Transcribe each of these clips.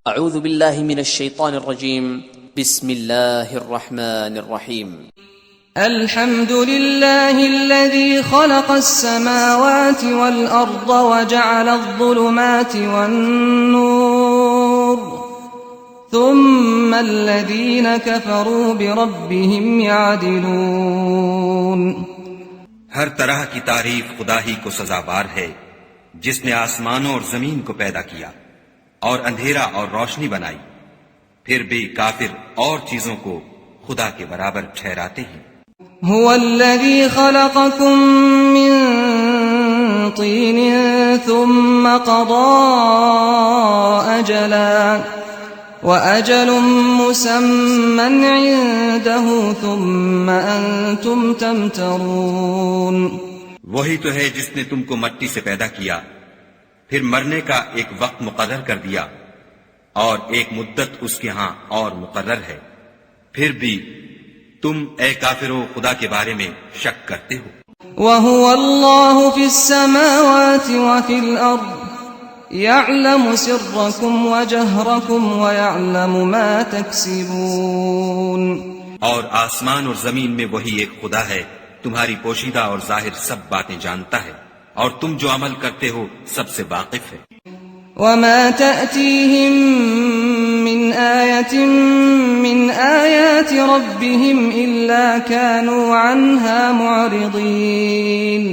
اعوذ باللہ من الشیطان الرجیم بسم اللہ الرحمن الرحیم الحمد لله الذي خلق السماوات والأرض وجعل الظلمات والنور ثم الذين كفروا بربهم يعدلون. ہر طرح کی تعریف خدا ہی کو سزاوار ہے جس نے آسمانوں اور زمین کو پیدا کیا اور اندھیرا اور روشنی بنائی، پھر بھی کافر اور چیزوں کو خدا کے برابر ٹھہراتے ہیں. هو الذي خلقكم من طين ثم قضى أجلا وأجل مسمى عنده ثم أنتم تمترون. وہی تو ہے جس نے تم کو مٹی سے پیدا کیا، پھر مرنے کا ایک وقت مقرر کر دیا اور ایک مدت اس کے ہاں اور مقرر ہے، پھر بھی تم اے کافرو خدا کے بارے میں شک کرتے ہو. وَهُوَ اللَّهُ فِي السَّمَاوَاتِ وَفِي الْأَرْضِ يَعْلَمُ سِرَّكُمْ وَجَهْرَكُمْ وَيَعْلَمُ مَا تَكْسِبُونَ. اور آسمان اور زمین میں وہی ایک خدا ہے، تمہاری پوشیدہ اور ظاہر سب باتیں جانتا ہے، اور تم جو عمل کرتے ہو سب سے واقف ہے. وَمَا تَأْتِيهِم مِّنْ آيَةٍ مِّنْ آيَاتِ رَبِّهِمْ إِلَّا كَانُوا عَنْهَا مُعْرِضِينَ.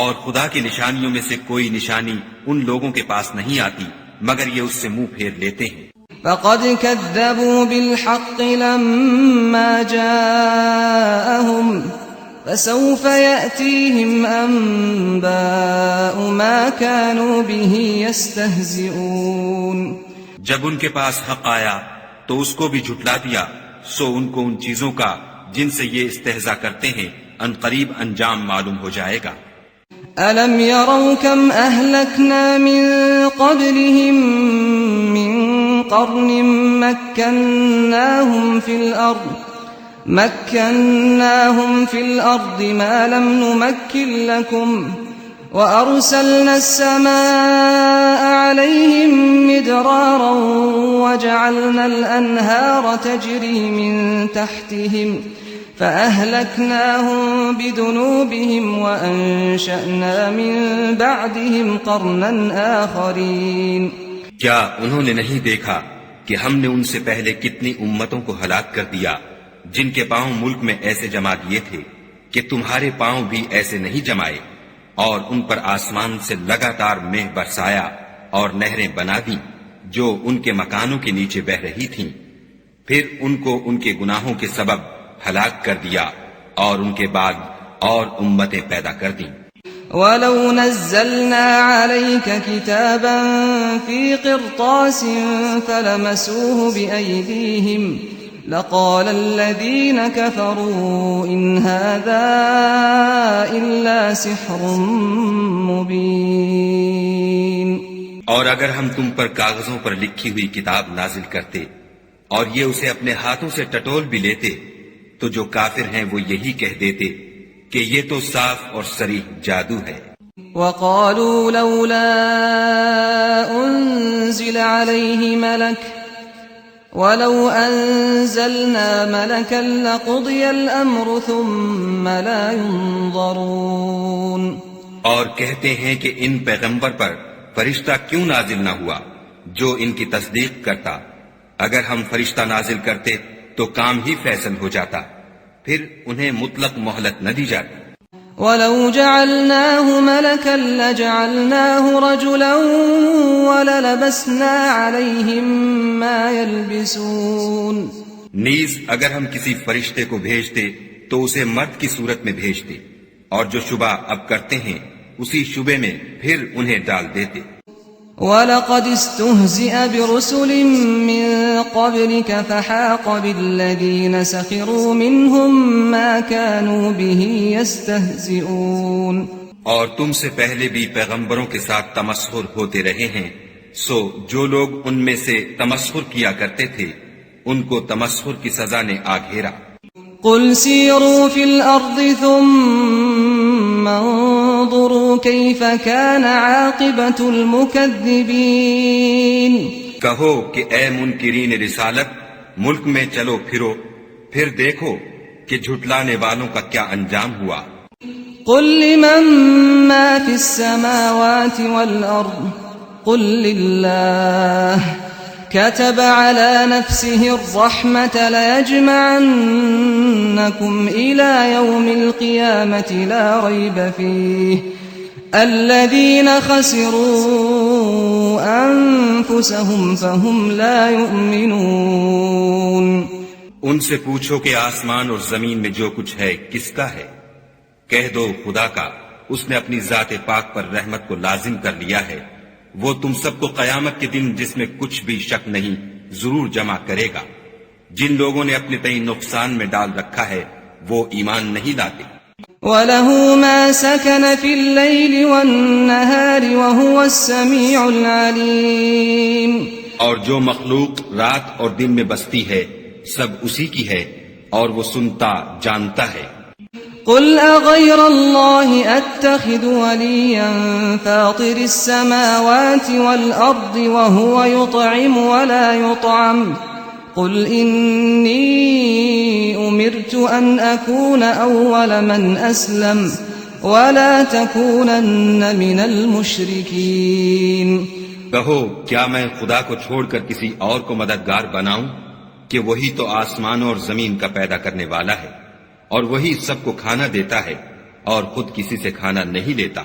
اور خدا کی نشانیوں میں سے کوئی نشانی ان لوگوں کے پاس نہیں آتی مگر یہ اس سے منہ پھیر لیتے ہیں. فَقَدْ كَذَّبُوا بِالْحَقِّ لَمَّا جَاءَهُمْ فَسَوْفَ يَأْتِيهِمْ أَنبَاءُ مَا كَانُوا بِهِ يَسْتَهْزِئُونَ. جب ان کے پاس حق آیا تو اس کو بھی جھٹلا دیا، سو ان کو ان چیزوں کا جن سے یہ استہزاء کرتے ہیں ان قریب انجام معلوم ہو جائے گا. أَلَمْ يَرَوْا كَمْ أَهْلَكْنَا مِنْ قَبْلِهِمْ مِنْ قَرْنٍ مَكَّنَّاهُمْ فِي الْأَرْضِ مَا لَمْ نُمَكِّنْ لَكُمْ وَأَرْسَلْنَا السَّمَاءَ عَلَيْهِمْ مِدْرَارًا وَجَعَلْنَا الْأَنْهَارَ تَجْرِي مِنْ تَحْتِهِمْ فَأَهْلَكْنَاهُمْ بِذُنُوبِهِمْ وَأَنشَأْنَا مِنْ بَعْدِهِمْ قَرْنًا آخَرِينَ. کیا انہوں نے نہیں دیکھا کہ ہم نے ان سے پہلے کتنی امتوں کو ہلاک کر دیا جن کے پاؤں ملک میں ایسے جما دیے تھے کہ تمہارے پاؤں بھی ایسے نہیں جمائے، اور ان پر آسمان سے لگاتار مہ برسایا اور نہریں بنا دیں جو ان کے مکانوں کے نیچے بہ رہی تھیں، پھر ان کو ان کے گناہوں کے سبب ہلاک کر دیا اور ان کے بعد اور امتیں پیدا کر دیں. وَلَوْ نَزَّلْنَا عَلَيْكَ كِتَابًا فِي قِرْطَاسٍ فَلَمَسُوهُ بِأَيْدِيهِمْ لَقَالَ الَّذِينَ كَفَرُوا إِنْ هَذَا إِلَّا سِحْرٌ مُبِينٌ. اور اگر ہم تم پر کاغذوں پر لکھی ہوئی کتاب نازل کرتے اور یہ اسے اپنے ہاتھوں سے ٹٹول بھی لیتے تو جو کافر ہیں وہ یہی کہہ دیتے کہ یہ تو صاف اور صریح جادو ہے. وَقَالُوا لَوْلَا أُنزِلَ عَلَيْهِ مَلَكٌ وَلَوْ أَنزَلْنَا مَلَكًا لَقُضِيَ الْأَمْرُ ثُمَّ لَا يُنظَرُونَ. اور کہتے ہیں کہ ان پیغمبر پر فرشتہ کیوں نازل نہ ہوا جو ان کی تصدیق کرتا، اگر ہم فرشتہ نازل کرتے تو کام ہی فیصل ہو جاتا، پھر انہیں مطلق مہلت نہ دی جاتی. وَلَوْ جَعَلْنَاهُ مَلَكًا لَجَعَلْنَاهُ رَجُلًا وَلَلَبَسْنَا عَلَيْهِمْ مَا يَلْبِسُونَ. نیز اگر ہم کسی فرشتے کو بھیجتے تو اسے مرد کی صورت میں بھیجتے، اور جو شبہ اب کرتے ہیں اسی شبے میں پھر انہیں ڈال دیتے. وَلَقَدِ اسْتُهْزِئَ بِرُسُلٍ مِّن قَبْلِكَ فَحَاقَ بِالَّذِينَ سَخِرُوا مِنْهُمْ مَا كَانُوا بِهِ يَسْتَهْزِئُونَ. اور تم سے پہلے بھی پیغمبروں کے ساتھ تمسخر ہوتے رہے ہیں، سو جو لوگ ان میں سے تمسخر کیا کرتے تھے ان کو تمسخر کی سزا نے آ گھیرا. قُلْ سِيرُوا فِي الْأَرْضِ ثُمَّ انظُرُوا كَيْفَ كَانَ عَاقِبَةُ الْمُكَذِّبِينَ. کہو کہ اے منکرین رسالت، ملک میں چلو پھرو، پھر دیکھو کہ جھٹلانے والوں کا کیا انجام ہوا۔ قل لمن ما في السماوات والأرض قل لله كتب على نفسه الرحمة ليجمعنكم إلى يوم القيامة لا ريب فيه الذين خسروا أنفسهم فهم لا يؤمنون۔ ان سے پوچھو کہ آسمان اور زمین میں جو کچھ ہے کس کا ہے؟ کہہ دو خدا کا، اس نے اپنی ذات پاک پر رحمت کو لازم کر لیا ہے، وہ تم سب کو قیامت کے دن جس میں کچھ بھی شک نہیں ضرور جمع کرے گا۔ جن لوگوں نے اپنے تئیں نقصان میں ڈال رکھا ہے وہ ایمان نہیں لاتے۔ وَلَهُ مَا سَكَنَ فِي اللَّيْلِ وَالنَّهَارِ وَهُوَ السَّمِيعُ الْعَلِيمُ۔ اور جو مخلوق رات اور دن میں بستی ہے سب اسی کی ہے اور وہ سنتا جانتا ہے۔ قل أغير الله أتخذ وليا فاطر السماوات والأرض وهو يطعم ولا يطعم قل إني أمرت أن أكون أول من أسلم ولا تكونن من المشركين۔ کہو کیا میں خدا کو چھوڑ کر کسی اور کو مددگار بناؤں کہ وہی تو آسمان اور زمین کا پیدا کرنے والا ہے اور وہی سب کو کھانا دیتا ہے اور خود کسی سے کھانا نہیں لیتا۔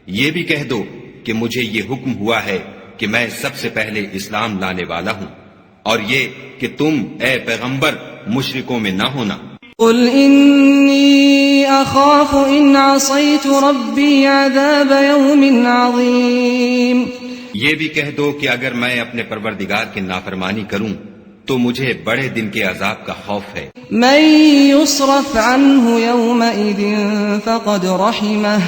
یہ بھی کہہ دو کہ مجھے یہ حکم ہوا ہے کہ میں سب سے پہلے اسلام لانے والا ہوں، اور یہ کہ تم اے پیغمبر مشرکوں میں نہ ہونا۔ قل إني أخاف إن عصيت ربي عذاب يوم عظيم۔ یہ بھی کہہ دو کہ اگر میں اپنے پروردگار کی نافرمانی کروں تو مجھے بڑے دن کے عذاب کا خوف ہے۔ من يصرف عنه يومئذ فقد رحمه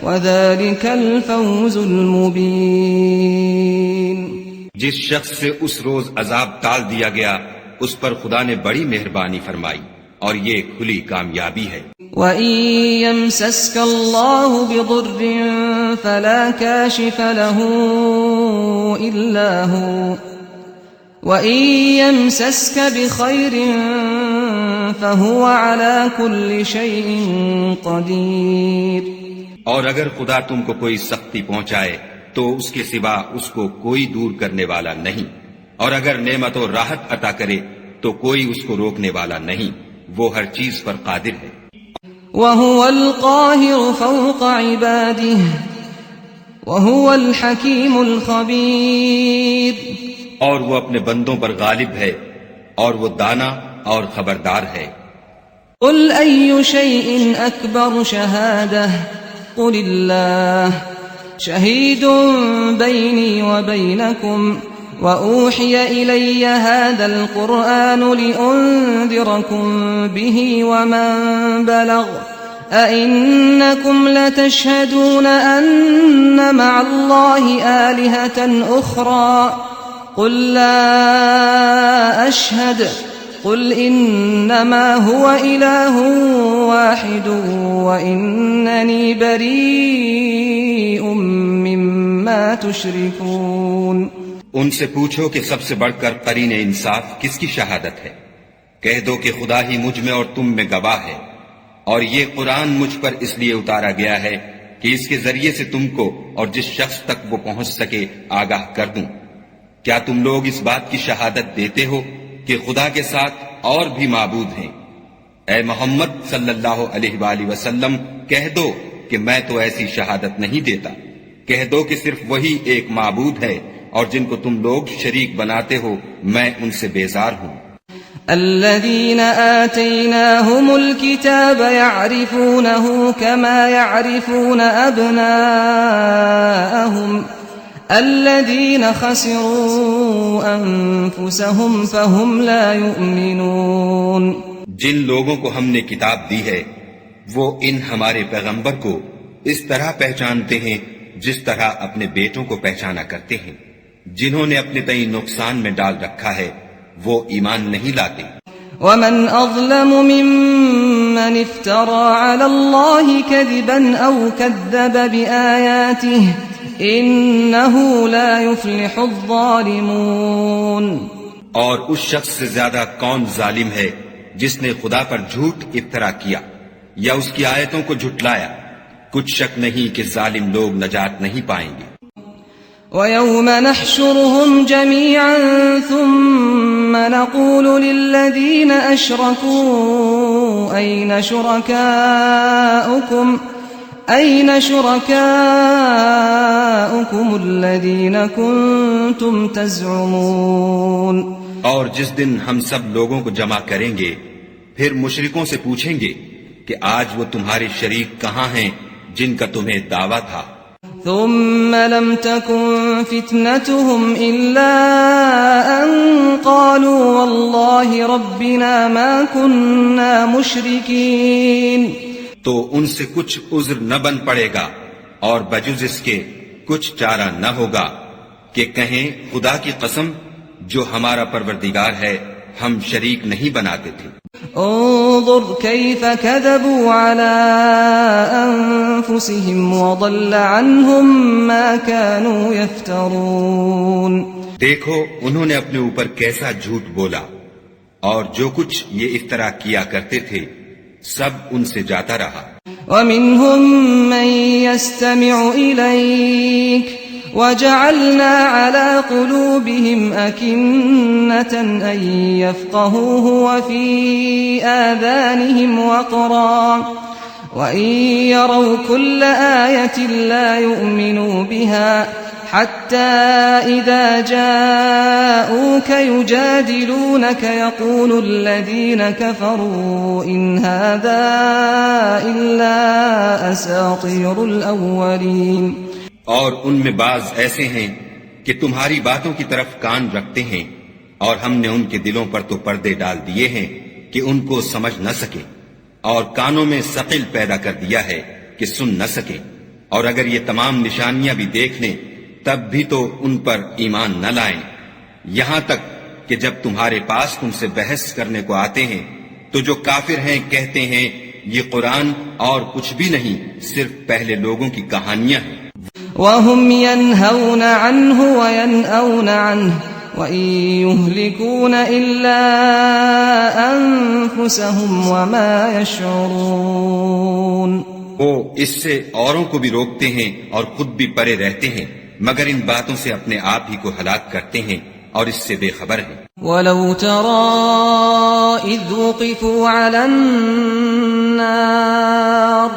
وذلك الفوز المبين۔ جس شخص سے اس روز عذاب ٹال دیا گیا اس پر خدا نے بڑی مہربانی فرمائی اور یہ کھلی کامیابی ہے۔ وَإِن يَمْسَسْكَ اللَّهُ بِضُرٍّ فَلَا كَاشِفَ لَهُ إِلَّا هُوَ وَإِن يَمْسَسْكَ بِخَيْرٍ فَهُوَ عَلَى كُلِّ شَيْءٍ قَدِيرٌ۔ اور اگر خدا تم کو کوئی سختی پہنچائے تو اس کے سوا اس کو کوئی دور کرنے والا نہیں، اور اگر نعمت و راحت عطا کرے تو کوئی اس کو روکنے والا نہیں، وہ ہر چیز پر قادر ہے۔ وَهُوَ الْقَاهِرُ فَوْقَ عِبَادِهِ وَهُوَ الْحَكِيمُ الْخَبِيرُ۔ اور وہ اپنے بندوں پر غالب ہے اور وہ دانا اور خبردار ہے۔ قل أي شيء أكبر شهادة قل الله شهيد بيني وبينكم وأوحي إلي هذا القرآن لأنذركم به ومن بلغ أئنكم لتشهدون أن مع الله آلهة أخرى قل لا أشهد قل إنما هو إله واحد وإنني بريء مما تشركون۔ ان سے پوچھو کہ سب سے بڑھ کر قرین انصاف کس کی شہادت ہے؟ کہہ دو کہ خدا ہی مجھ میں اور تم میں گواہ ہے، اور یہ قرآن مجھ پر اس لیے اتارا گیا ہے کہ اس کے ذریعے سے تم کو اور جس شخص تک وہ پہنچ سکے آگاہ کر دوں۔ کیا تم لوگ اس بات کی شہادت دیتے ہو کہ خدا کے ساتھ اور بھی معبود ہیں؟ اے محمد صلی اللہ علیہ وآلہ وسلم کہہ دو کہ میں تو ایسی شہادت نہیں دیتا، کہہ دو کہ صرف وہی ایک معبود ہے اور جن کو تم لوگ شریک بناتے ہو میں ان سے بیزار ہوں۔ الذين آتيناهم الكتاب يعرفونه كما يعرفون أبناءهم الذين خسروا أنفسهم فهم لا يؤمنون۔ جن لوگوں کو ہم نے کتاب دی ہے وہ ان ہمارے پیغمبر کو اس طرح پہچانتے ہیں جس طرح اپنے بیٹوں کو پہچانا کرتے ہیں۔ جنہوں نے اپنے تئیں نقصان میں ڈال رکھا ہے وہ ایمان نہیں لاتے۔ ومن أظلم ممن افترى على الله كذبا أو كذب بآياته إنه لا يفلح الظالمون. اور اس شخص سے زیادہ کون ظالم ہے جس نے خدا پر جھوٹ افطرا کیا یا اس کی آیتوں کو جھٹلایا؟ کچھ شک نہیں کہ ظالم لوگ نجات نہیں پائیں گے. وَيَوْمَ نَحْشُرُهُمْ جَمِيعًا ثُمَّ نَقُولُ لِلَّذِينَ أَشْرَكُوا أَيْنَ شُرَكَاؤُكُمُ الَّذِينَ كُنتُمْ تَزْعُمُونَ. اور جس دن ہم سب لوگوں کو جمع کریں گے پھر مشرکوں سے پوچھیں گے کہ آج وہ تمہارے شریک کہاں ہیں جن کا تمہیں دعویٰ تھا. ثم لم تكن فتنتهم إلا أن قالوا والله ربنا ما كنا مشركين. تو ان سے کچھ عذر نہ بن پڑے گا اور بجز اس کے کچھ چارہ نہ ہوگا کہ کہیں خدا کی قسم جو ہمارا پروردگار ہے ہم شریک نہیں بناتے تھے. انظر كيف كذبوا على أنفسهم وضل عنهم ما كانوا يفترون. دیکھو انہوں نے اپنے اوپر کیسا جھوٹ بولا اور جو کچھ یہ افترا کیا کرتے تھے سب ان سے جاتا رہا. ومنهم من يستمع إليك وجعلنا على قلوبهم أكنة أن يفقهوه وفي آذانهم وقرا وإن يروا كل آية لا يؤمنوا بها حتى إذا جاءوك يجادلونك يقول الذين كفروا إن هذا إلا أساطير الأولين. اور ان میں بعض ایسے ہیں کہ تمہاری باتوں کی طرف کان رکھتے ہیں اور ہم نے ان کے دلوں پر تو پردے ڈال دیے ہیں کہ ان کو سمجھ نہ سکیں اور کانوں میں ثقل پیدا کر دیا ہے کہ سن نہ سکیں. اور اگر یہ تمام نشانیاں بھی دیکھ لیں تب بھی تو ان پر ایمان نہ لائیں. یہاں تک کہ جب تمہارے پاس تم سے بحث کرنے کو آتے ہیں تو جو کافر ہیں کہتے ہیں یہ قرآن اور کچھ بھی نہیں صرف پہلے لوگوں کی کہانیاں ہیں. وهم ينهون عنه وينأون عنه وإن يهلكون إلا أنفسهم وما يشعرون. وہ اس سے اوروں کو بھی روکتے ہیں اور خود بھی پرے رہتے ہیں مگر ان باتوں سے اپنے آپ ہی کو ہلاک کرتے ہیں اور اس سے بے خبر ہیں. وَلَوْ تَرَى إِذْ وُقِفُوا عَلَى النَّارِ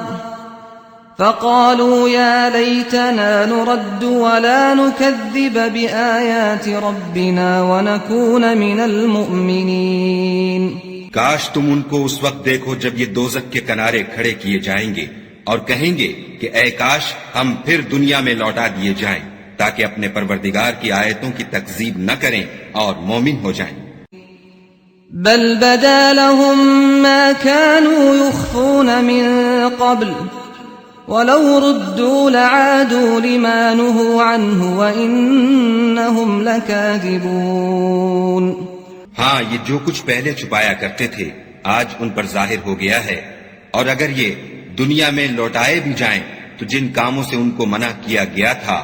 فقالوا يا ليتنا نرد ولا نكذب بآيات ربنا ونكون من المؤمنين. کاش تم ان کو اس وقت دیکھو جب یہ دوزخ کے کنارے کھڑے کیے جائیں گے اور کہیں گے کہ اے کاش ہم پھر دنیا میں لوٹا دیے جائیں تاکہ اپنے پروردگار کی آیتوں کی تکذیب نہ کریں اور مومن ہو جائیں. بل بدا لهم ما كانوا يخفون من قبل وَلَوْ رُدُّوا لَعَادُوا لِمَا نُهُوا عَنْهُ وَإِنَّهُمْ لَكَاذِبُونَ. ہاں یہ جو کچھ پہلے چھپایا کرتے تھے آج ان پر ظاہر ہو گیا ہے اور اگر یہ دنیا میں لوٹائے بھی جائیں تو جن کاموں سے ان کو منع کیا گیا تھا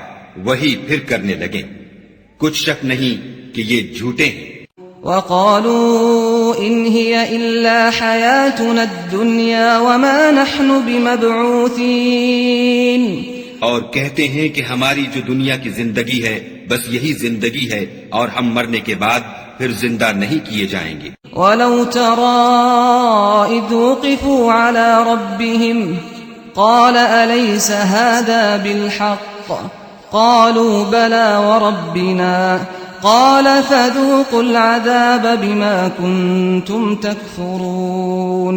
وہی پھر کرنے لگیں. کچھ شک نہیں کہ یہ جھوٹے ہیں. وقالوا إن هي إلا حياتنا الدنيا وما نحن بمبعوثين. اور کہتے ہیں کہ ہماری جو دنیا کی زندگی ہے بس یہی زندگی ہے اور ہم مرنے کے بعد پھر زندہ نہیں کیے جائیں گے. ولو ترى إذ وقفوا على ربهم قال أليس هذا بالحق قالوا بلى وربنا قال فذوقوا العذاب بما كنتم تكفرون.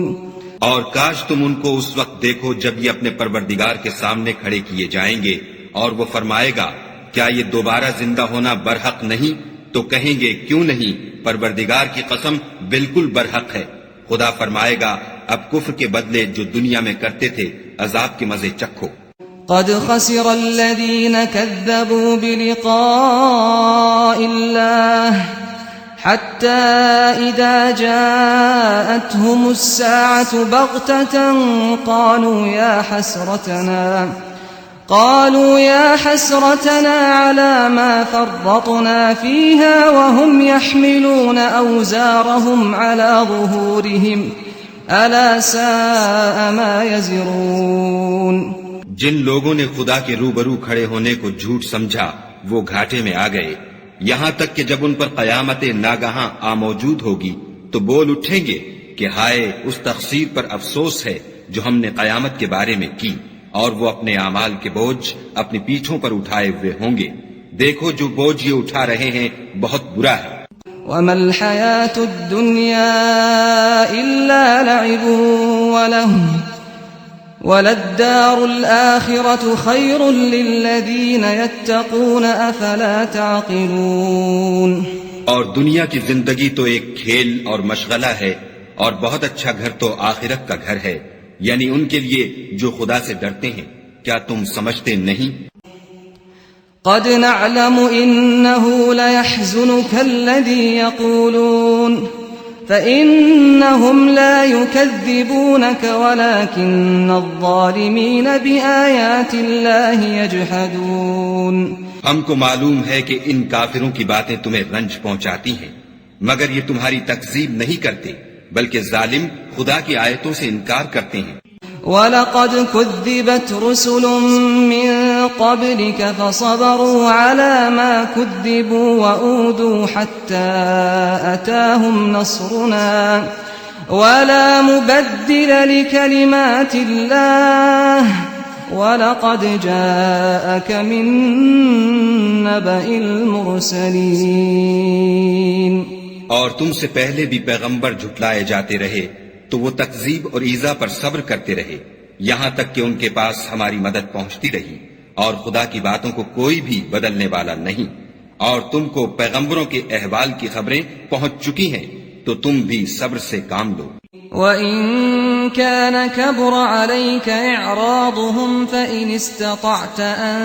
اور کاش تم ان کو اس وقت دیکھو جب یہ اپنے پروردگار کے سامنے کھڑے کیے جائیں گے اور وہ فرمائے گا کیا یہ دوبارہ زندہ ہونا برحق نہیں؟ تو کہیں گے کیوں نہیں، پروردگار کی قسم بالکل برحق ہے. خدا فرمائے گا اب کفر کے بدلے جو دنیا میں کرتے تھے عذاب کے مزے چکھو. قد خسر الذين كذبوا بلقاء الله حتى إذا جاءتهم الساعة بغتة قالوا يا حسرتنا على ما فرطنا فيها وهم يحملون أوزارهم على ظهورهم ألا ساء ما يزرون. جن لوگوں نے خدا کے روبرو کھڑے ہونے کو جھوٹ سمجھا وہ گھاٹے میں آ گئے، یہاں تک کہ جب ان پر قیامت ناگہاں موجود ہوگی تو بول اٹھیں گے کہ ہائے اس تقصیر پر افسوس ہے جو ہم نے قیامت کے بارے میں کی، اور وہ اپنے اعمال کے بوجھ اپنی پیٹھوں پر اٹھائے ہوئے ہوں گے. دیکھو جو بوجھ یہ اٹھا رہے ہیں بہت برا ہے. وما الحياة الدنيا إلا لعب ولهو وللدار الآخرة خير للذين يتقون أفلا تعقلون. اور دنیا کی زندگی تو ایک کھیل اور مشغلہ ہے، اور بہت اچھا گھر تو آخرت کا گھر ہے، یعنی ان کے لیے جو خدا سے ڈرتے ہیں. کیا تم سمجھتے نہیں؟ قد نعلم إنه ليحزنك الذي يقولون فإنهم لا يكذبونك ولكن الظالمين بآيات الله يجحدون. ہم کو معلوم ہے کہ ان کافروں کی باتیں تمہیں رنج پہنچاتی ہیں، مگر یہ تمہاری تکذیب نہیں کرتے بلکہ ظالم خدا کی آیتوں سے انکار کرتے ہیں. وَلَقَدْ كُذِّبَتْ رُسُلٌ مِّن قَبْلِكَ فَصَبَرُوا عَلَى مَا كُذِّبُوا وَأُوذُوا حَتَّى أَتَاهُمْ نَصْرُنَا وَلَا مُبَدِّلَ لِكَلِمَاتِ اللَّهِ وَلَقَدْ جَاءَكَ مِن نَّبَإِ الْمُرْسَلِينَ. اور تم سے پہلے بھی پیغمبر جھٹلائے جاتے رہے تو وہ تکذیب اور ایذا پر صبر کرتے رہے یہاں تک کہ ان کے پاس ہماری مدد پہنچتی رہی، اور خدا کی باتوں کو کوئی بھی بدلنے والا نہیں. اور تم کو پیغمبروں کے احوال کی خبریں پہنچ چکی ہیں تو تم بھی صبر سے کام لو. وَإِن كَانَ كَبُرَ عَلَيْكَ إِعْرَاضُهُمْ فَإِنِ اسْتَطَعْتَ أَن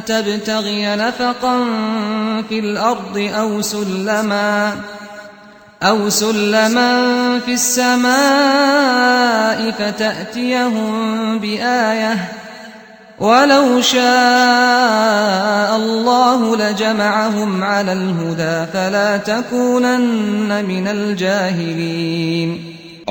تَبْتَغِيَ نَفَقًا فِي الْأَرْضِ أَوْ سُلَّمًا فِي السَّمَاءِ فَتَأْتِيَهُم بِآيَةٍ وَلَوْ شَاءَ اللَّهُ لَجَمَعَهُمْ عَلَى الْهُدَى فَلَا تَكُونَنَّ مِنَ الْجَاهِلِينَ.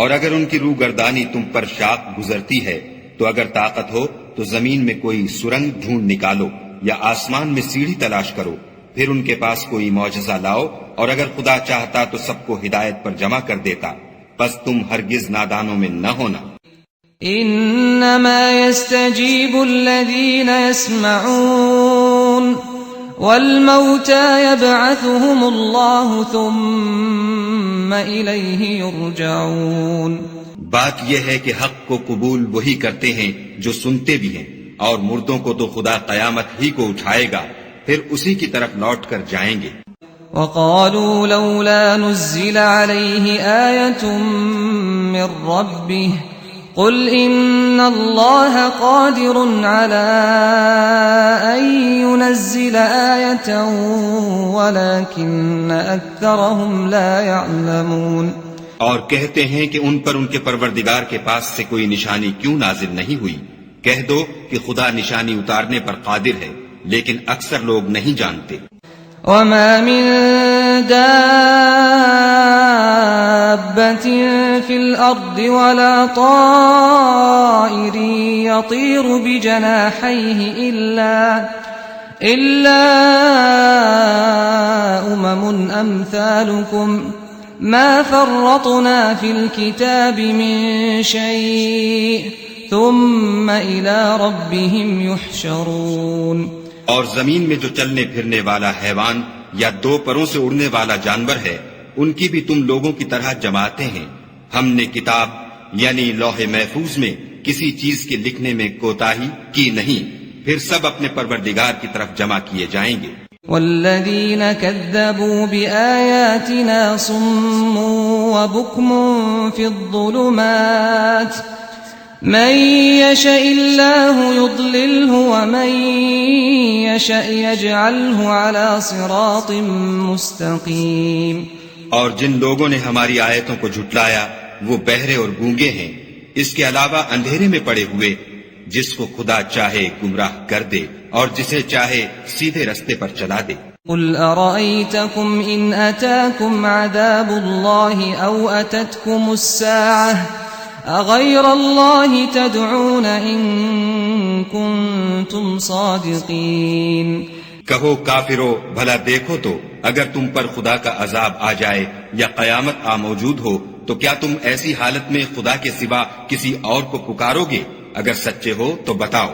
اور اگر ان کی روگردانی تم پر شاق گزرتی ہے تو اگر طاقت ہو تو زمین میں کوئی سرنگ ڈھونڈ نکالو یا آسمان میں سیڑھی تلاش کرو، پھر ان کے پاس کوئی معجزہ لاؤ، اور اگر خدا چاہتا تو سب کو ہدایت پر جمع کر دیتا، پس تم ہرگز نادانوں میں نہ ہونا. انما يستجيب الذين يسمعون والموتى يبعثهم الله ثم إليه يرجعون. بات یہ ہے کہ حق کو قبول وہی کرتے ہیں جو سنتے بھی ہیں، اور مردوں کو تو خدا قیامت ہی کو اٹھائے گا، پھر اسی کی طرف لوٹ کر جائیں گے. وقالوا لولا نزل عليه آية من ربه قل إن الله قادر على أن ينزل آية ولكن أكثرهم لا يعلمون. اور کہتے ہیں کہ ان پر ان کے پروردگار کے پاس سے کوئی نشانی کیوں نازل نہیں ہوئی. کہہ دو کہ خدا نشانی اتارنے پر قادر ہے، لیکن اکثر لوگ نہیں جانتے. وما من دابة في الأرض ولا طائر يطير بجناحيه إلا أمم أمثالكم ما فرطنا في الكتاب من شيء ثم إلى ربهم يحشرون. اور زمین میں جو چلنے پھرنے والا حیوان یا دو پروں سے اڑنے والا جانور ہے، ان کی بھی تم لوگوں کی طرح جماعتیں ہیں. ہم نے کتاب یعنی لوح محفوظ میں کسی چیز کے لکھنے میں کوتاہی کی نہیں، پھر سب اپنے پروردگار کی طرف جمع کیے جائیں گے. والذین كذبوا بآیاتنا صم وبکم فی الظلمات من يشاء الله يضلله ومن يشاء يجعله على صراط مستقيم. اور جن لوگوں نے ہماری آیتوں کو جھٹلایا وہ بہرے اور گونگے ہیں، اس کے علاوہ اندھیرے میں پڑے ہوئے. جس کو خدا چاہے گمراہ کر دے اور جسے چاہے سیدھے رستے پر چلا دے۔ قل أرأيتكم إن أتاكم عذاب الله أو أتتكم الساعة أغير الله تدعون إن كنتم صادقين۔ کہو کافرو، بھلا دیکھو تو اگر تم پر خدا کا عذاب آ جائے یا قیامت آ موجود ہو تو کیا تم ایسی حالت میں خدا کے سوا کسی اور کو پکارو گے؟ اگر سچے ہو تو بتاؤ۔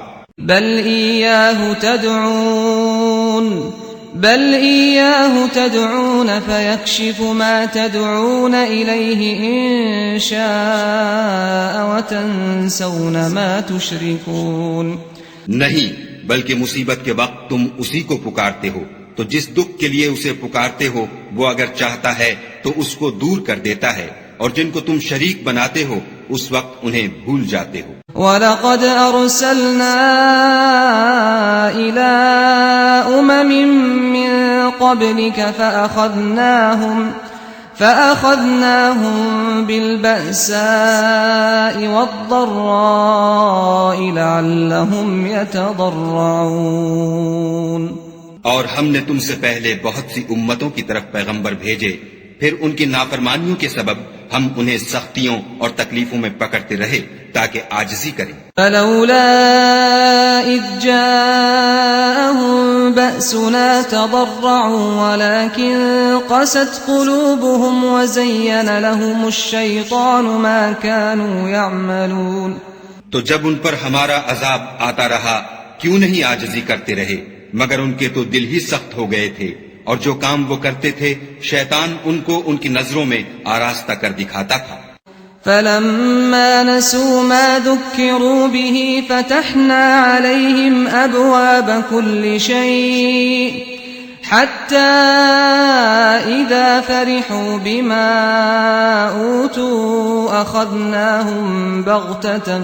بل إياه تدعون فيكشف ما تدعون إليه إن شاء وتنسون ما تشركون۔ نہیں، بلکہ مصیبت کے وقت تم اسی کو پکارتے ہو، تو جس دکھ کے لیے اسے پکارتے ہو وہ اگر چاہتا ہے تو اس کو دور کر دیتا ہے، اور جن کو تم شریک بناتے ہو اس وقت انہیں بھول جاتے ہو۔ وَلَقَدْ أَرْسَلْنَا إِلَىٰ مِن قَبْلِكَ فَأَخَذْنَاهُمْ بِالْبَأْسَاءِ وَالضَّرَّاءِ لَعَلَّهُمْ يَتَضَرَّعُونَ۔ اور ہم نے تم سے پہلے بہت سی امتوں کی طرف پیغمبر بھیجے، پھر ان کی نافرمانیوں کے سبب ہم انہیں سختیوں اور تکلیفوں میں پکڑتے رہے تاکہ عاجزی کریں۔ فلولا اذ جاءهم بأسنا تضرعوا ولكن قست قلوبهم وزين لهم الشيطان ما كانوا يعملون۔ تو جب ان پر ہمارا عذاب آتا رہا کیوں نہیں عاجزی کرتے رہے، مگر ان کے تو دل ہی سخت ہو گئے تھے، اور جو کام وہ کرتے تھے شیطان ان کو ان کی نظروں میں آراستہ کر دکھاتا تھا۔ فلما نسوا ما ذكروا به فتحنا عليهم أبواب كل شيء حتى إذا فرحوا بما أوتوا أخذناهم بغتة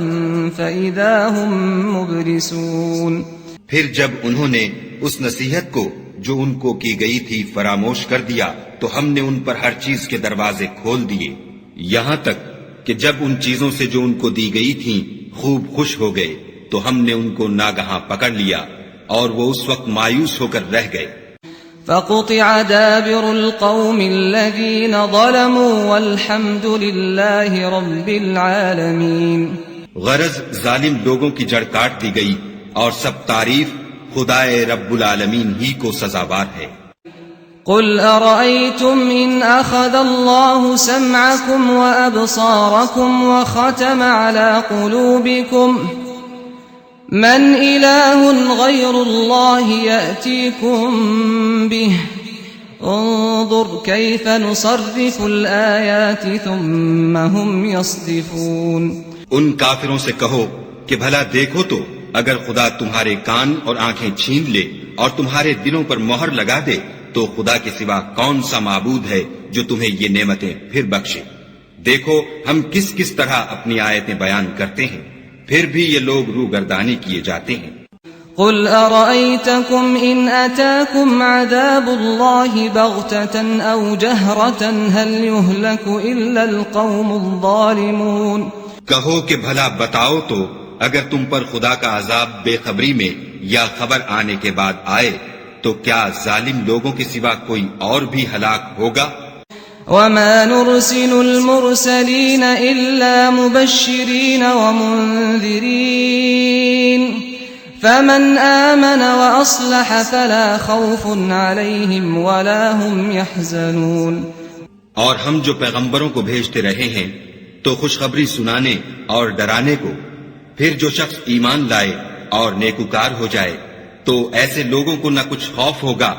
فإذا هم مبلسون۔ پھر جب انہوں نے اس نصیحت کو جو ان کو کی گئی تھی فراموش کر دیا تو ہم نے ان پر ہر چیز کے دروازے کھول دیے، یہاں تک کہ جب ان چیزوں سے جو ان کو دی گئی تھیں خوب خوش ہو گئے تو ہم نے ان کو ناگہاں پکڑ لیا اور وہ اس وقت مایوس ہو کر رہ گئے۔ فقطع دابر القوم الذين ظلموا والحمد لله رب العالمين۔ غرض ظالم لوگوں کی جڑ کاٹ دی گئی اور سب تعریف خدائے رب العالمین ہی کو سزاوار ہے۔ قل أرأيتم إن أخذ الله سمعكم وأبصاركم وختم على قلوبكم من إله غير الله يأتيكم به انظر كيف نصرف الآيات ثم هم يصدفون۔ ان کافروں سے کہو کہ بھلا دیکھو تو اگر خدا تمہارے کان اور آنکھیں چھین لے اور تمہارے دلوں پر مہر لگا دے تو خدا کے سوا کون سا معبود ہے جو تمہیں یہ نعمتیں پھر بخشے۔ دیکھو ہم کس کس طرح اپنی آیتیں بیان کرتے ہیں، پھر بھی یہ لوگ روگردانی کیے جاتے ہیں۔ قل أرأيتكم إن أتاكم عذاب الله بغتة أو جهرة هل يهلك إلا القوم الظالمون۔ کہو کہ بھلا بتاؤ تو اگر تم پر خدا کا عذاب بے خبری میں یا خبر آنے کے بعد آئے تو کیا ظالم لوگوں کے سوا کوئی اور بھی ہلاک ہوگا؟ وما نرسل المرسلين إلا مبشرين ومنذرين فمن آمن وأصلح فلا خوف عليهم ولا هم يحزنون۔ اور ہم جو پیغمبروں کو بھیجتے رہے ہیں تو خوشخبری سنانے اور ڈرانے کو، پھر جو شخص ایمان لائے اور نیکوکار ہو جائے تو ایسے لوگوں کو نہ کچھ خوف ہوگا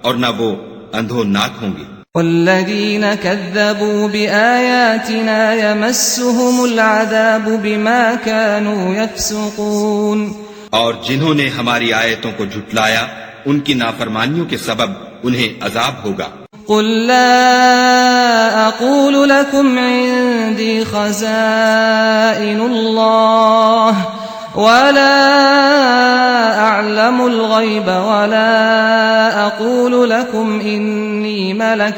اور نہ وہ اندھوناک ہوں گے۔ والذین كذبوا بآیاتنا يمسهم العذاب بما كانوا يفسقون۔ اور جنہوں نے ہماری آیتوں کو جھٹلایا ان کی نافرمانیوں کے سبب انہیں عذاب ہوگا۔ قل لا أقول لكم عندي خزائن الله ولا أعلم الغيب ولا أقول لكم إني ملك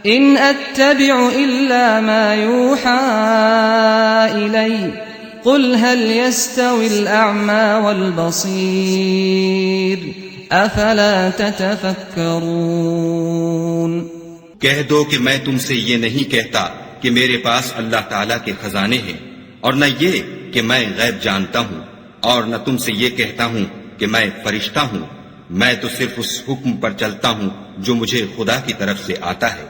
إن أتبع إلا ما يوحى إلي قل هل يستوي الأعمى والبصير أفلا تتفكرون کہہ دو کہ میں تم سے یہ نہیں کہتا کہ میرے پاس اللہ تعالیٰ کے خزانے ہیں، اور نہ یہ کہ میں غیب جانتا ہوں، اور نہ تم سے یہ کہتا ہوں کہ میں فرشتہ ہوں، میں تو صرف اس حکم پر چلتا ہوں جو مجھے خدا کی طرف سے آتا ہے۔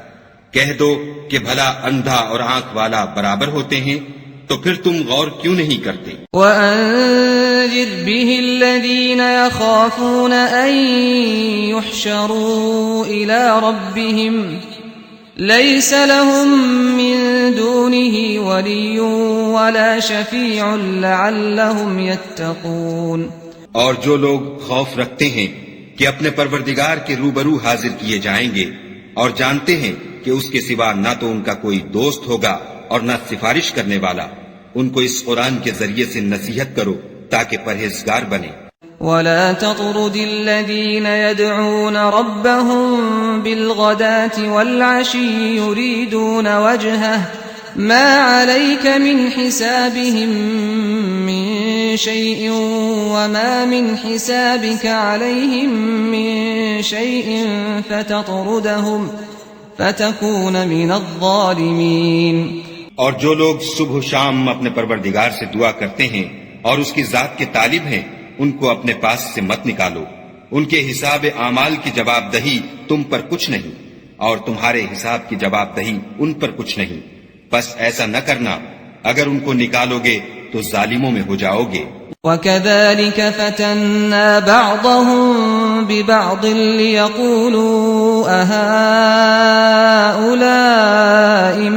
کہہ دو کہ بھلا اندھا اور آنکھ والا برابر ہوتے ہیں؟ تو پھر تم غور کیوں نہیں کرتے؟ وَأَنذِرْ بِهِ الَّذِينَ يَخَافُونَ أَن يُحْشَرُوا إِلَى رَبِّهِمْ لَيْسَ لَهُم مِّن دُونِهِ وَلِيٌّ وَلَا شَفِيعٌ لَعَلَّهُمْ يَتَّقُونَ۔ اور جو لوگ خوف رکھتے ہیں کہ اپنے پروردگار کے روبرو حاضر کیے جائیں گے اور جانتے ہیں کہ اس کے سوا نہ تو ان کا کوئی دوست ہوگا اور نہ سفارش کرنے والا، ان کو اس قرآن کے ذریعے سے نصیحت کرو تاکہ پرہیزگار بنے۔ وَلَا تَطْرُدِ الَّذِينَ يَدْعُونَ رَبَّهُم بِالْغَدَاةِ وَالْعَشِيِّ يُرِيدُونَ وَجْهَهُ مَا عَلَيْكَ مِنْ حِسَابِهِم مِّن شَيْءٍ وَمَا مِنْ حِسَابِكَ عَلَيْهِم مِّن شَيْءٍ فَتَطْرُدَهُمْ فَتَكُونَ مِنَ الظَّالِمِينَ۔ اور جو لوگ صبح و شام اپنے پروردگار سے دعا کرتے ہیں اور اس کی ذات کے طالب ہیں، ان کو اپنے پاس سے مت نکالو، ان کے حساب اعمال کی جواب دہی تم پر کچھ نہیں، اور تمہارے حساب کی جواب دہی ان پر کچھ نہیں، بس ایسا نہ کرنا، اگر ان کو نکالو گے تو ظالموں میں ہو جاؤ گے۔ وَكَذَلِكَ فَتَنَّا بَعْضَهُم بِبَعْضٍ لِيَقُولُوا أَهَٰؤُلَاءِ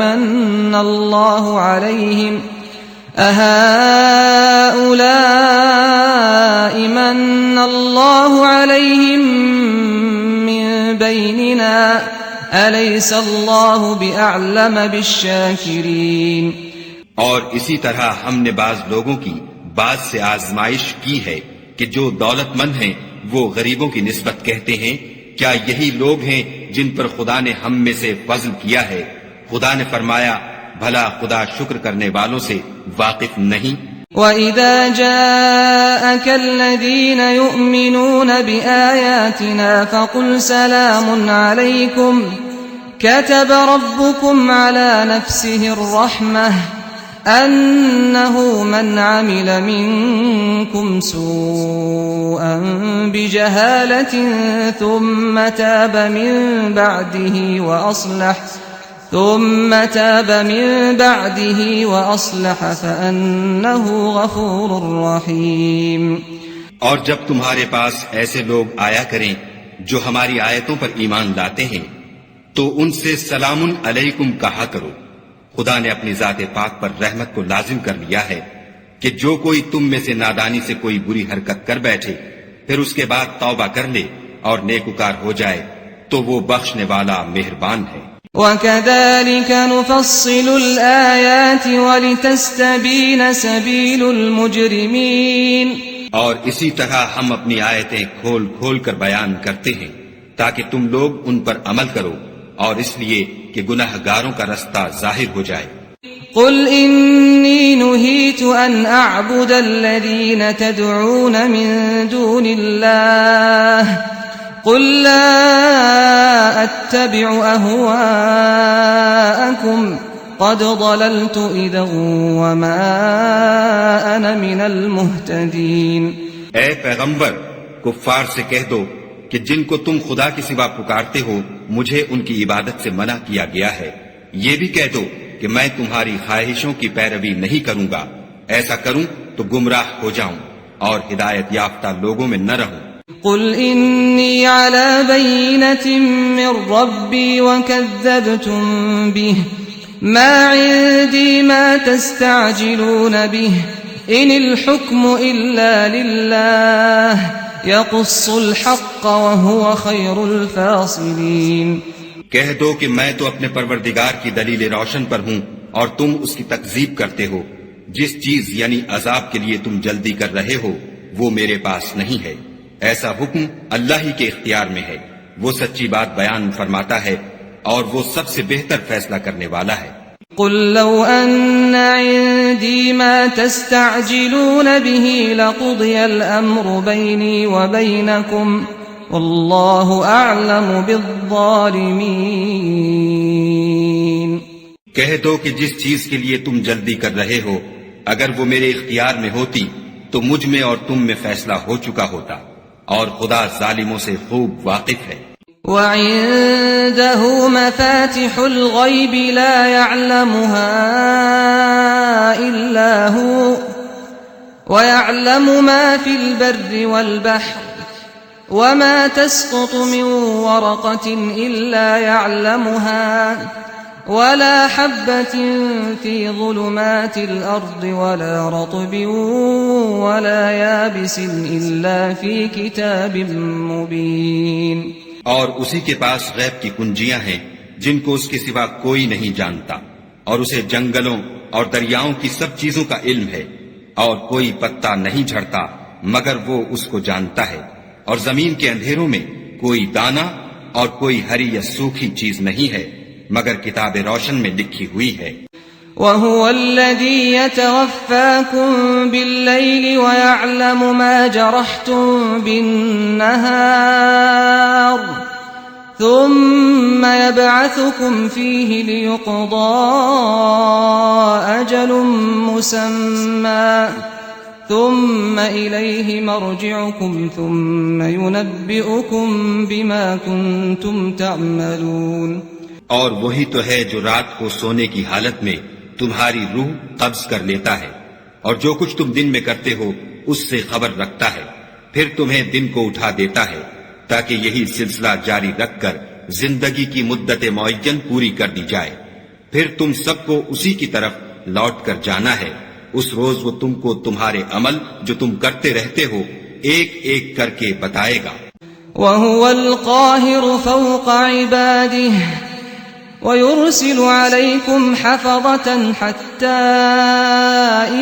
مَنَّ اللَّهُ عَلَيْهِم مِّن بَيْنِنَا أَلَيْسَ اللَّهُ بِأَعْلَمَ بِالشَّاكِرِينَ۔ اور اسی طرح ہم نے بعض لوگوں کی بعض سے آزمائش کی ہے کہ جو دولت مند ہیں وہ غریبوں کی نسبت کہتے ہیں کیا یہی لوگ ہیں جن پر خدا نے ہم میں سے فضل کیا ہے؟ خدا نے فرمایا بھلا خدا شکر کرنے والوں سے واقف نہیں؟ وَإِذَا جَاءَكَ الَّذِينَ يُؤْمِنُونَ بِآيَاتِنَا فَقُلْ سَلَامٌ عَلَيْكُمْ كَتَبَ رَبُّكُمْ عَلَى نَفْسِهِ الرَّحْمَةَ أَنَّهُ مَنْ عَمِلَ مِنْكُمْ سُوءًا بِجَهَالَةٍ ثُمَّ تَابَ مِنْ بَعْدِهِ وَأَصْلَحَ فَأَنَّهُ غَفُورٌ رَحِيمٌ۔ اور جب تمہارے پاس ایسے لوگ آیا کریں جو ہماری آیتوں پر ایمان لاتے ہیں تو ان سے سلام علیکم کہا کرو۔ خدا نے اپنی ذات پاک پر رحمت کو لازم کر لیا ہے کہ جو کوئی تم میں سے نادانی سے کوئی بری حرکت کر بیٹھے پھر اس کے بعد توبہ کر لے اور نیکوکار ہو جائے تو وہ بخشنے والا مہربان ہے۔ وَكَذَلِكَ نُفَصِّلُ الْآيَاتِ وَلِتَسْتَبِينَ سَبِيلُ الْمُجْرِمِينَ۔ اور اسی طرح ہم اپنی آیتیں کھول کھول کر بیان کرتے ہیں تاکہ تم لوگ ان پر عمل کرو، اور اس لیے کہ گناہ گاروں کا رستہ ظاہر ہو جائے۔ قُلْ إِنِّي نُهِيتُ أَنْ أَعْبُدَ الَّذِينَ تَدْعُونَ مِن دُونِ اللَّهِ قُلْ لَا أَتَّبِعُ أَهْوَاءَكُمْ قَدْ ضَلَلْتُ إِذًا وَمَا أَنَا مِنَ الْمُهْتَدِينَ۔ اے پیغمبر، کفار سے کہہ دو کہ جن کو تم خدا کے سوا پکارتے ہو مجھے ان کی عبادت سے منع کیا گیا ہے۔ یہ بھی کہہ دو کہ میں تمہاری خواہشوں کی پیروی نہیں کروں گا، ایسا کروں تو گمراہ ہو جاؤں اور ہدایت یافتہ لوگوں میں نہ رہوں۔ قُلْ إِنِّي عَلَى بَيِّنَةٍ مِّن رَّبِّي وَكَذَّبْتُم بِهِ مَا عِندِي مَا تَسْتَعْجِلُونَ بِهِ إِنِ الْحُكْمُ إِلَّا لِلَّهِ يَقُصُّ الْحَقَّ وَهُوَ خَيْرُ الْفَاصِلِينَ۔ کہہ دو کہ میں تو اپنے پروردگار کی دلیل روشن پر ہوں اور تم اس کی تکذیب کرتے ہو۔ جس چیز یعنی عذاب کے لیے تم جلدی کر رہے ہو وہ میرے پاس نہیں ہے، ایسا حکم اللہ ہی کے اختیار میں ہے۔ وہ سچی بات بیان فرماتا ہے اور وہ سب سے بہتر فیصلہ کرنے والا ہے۔ قل لو أن عندي ما تستعجلون به لقضي الأمر بيني وبينكم والله أعلم بالظالمين. کہہ دو کہ جس چیز کے لیے تم جلدی کر رہے ہو اگر وہ میرے اختیار میں ہوتی تو مجھ میں اور تم میں فیصلہ ہو چکا ہوتا، اور خدا ظالموں سے خوب واقف ہے. وعنده مفاتح الغيب لا يعلمها إلا هو ويعلم ما في البر والبحر وما تسقط من ورقة إلا يعلمها ولا حبة في ظلمات الأرض ولا رطب ولا يابس إلا في كتاب مبين. اور اسی کے پاس غیب کی کنجیاں ہیں جن کو اس کے سوا کوئی نہیں جانتا، اور اسے جنگلوں اور دریاؤں کی سب چیزوں کا علم ہے، اور کوئی پتا نہیں جھڑتا مگر وہ اس کو جانتا ہے، اور زمین کے اندھیروں میں کوئی دانہ اور کوئی ہری یا سوکھی چیز نہیں ہے مگر کتاب روشن میں لکھی ہوئی ہے. وهو الذي يتوفاكم بالليل ويعلم ما جرحتم بالنهار ثم يبعثكم فيه ليقضى أجل مسمى ثم إليه مرجعكم ثم ينبئكم بما كنتم تعملون. اور وہی تو ہے جو رات کو سونے کی حالت میں تمہاری روح قبض کر لیتا ہے، اور جو کچھ تم دن میں کرتے ہو اس سے خبر رکھتا ہے، پھر تمہیں دن کو اٹھا دیتا ہے تاکہ یہی سلسلہ جاری رکھ کر زندگی کی مدت معین پوری کر دی جائے. پھر تم سب کو اسی کی طرف لوٹ کر جانا ہے. اس روز وہ تم کو تمہارے عمل جو تم کرتے رہتے ہو ایک ایک کر کے بتائے گا. وهو القاهر فوق عباده ويرسل عليكم حفظة حتى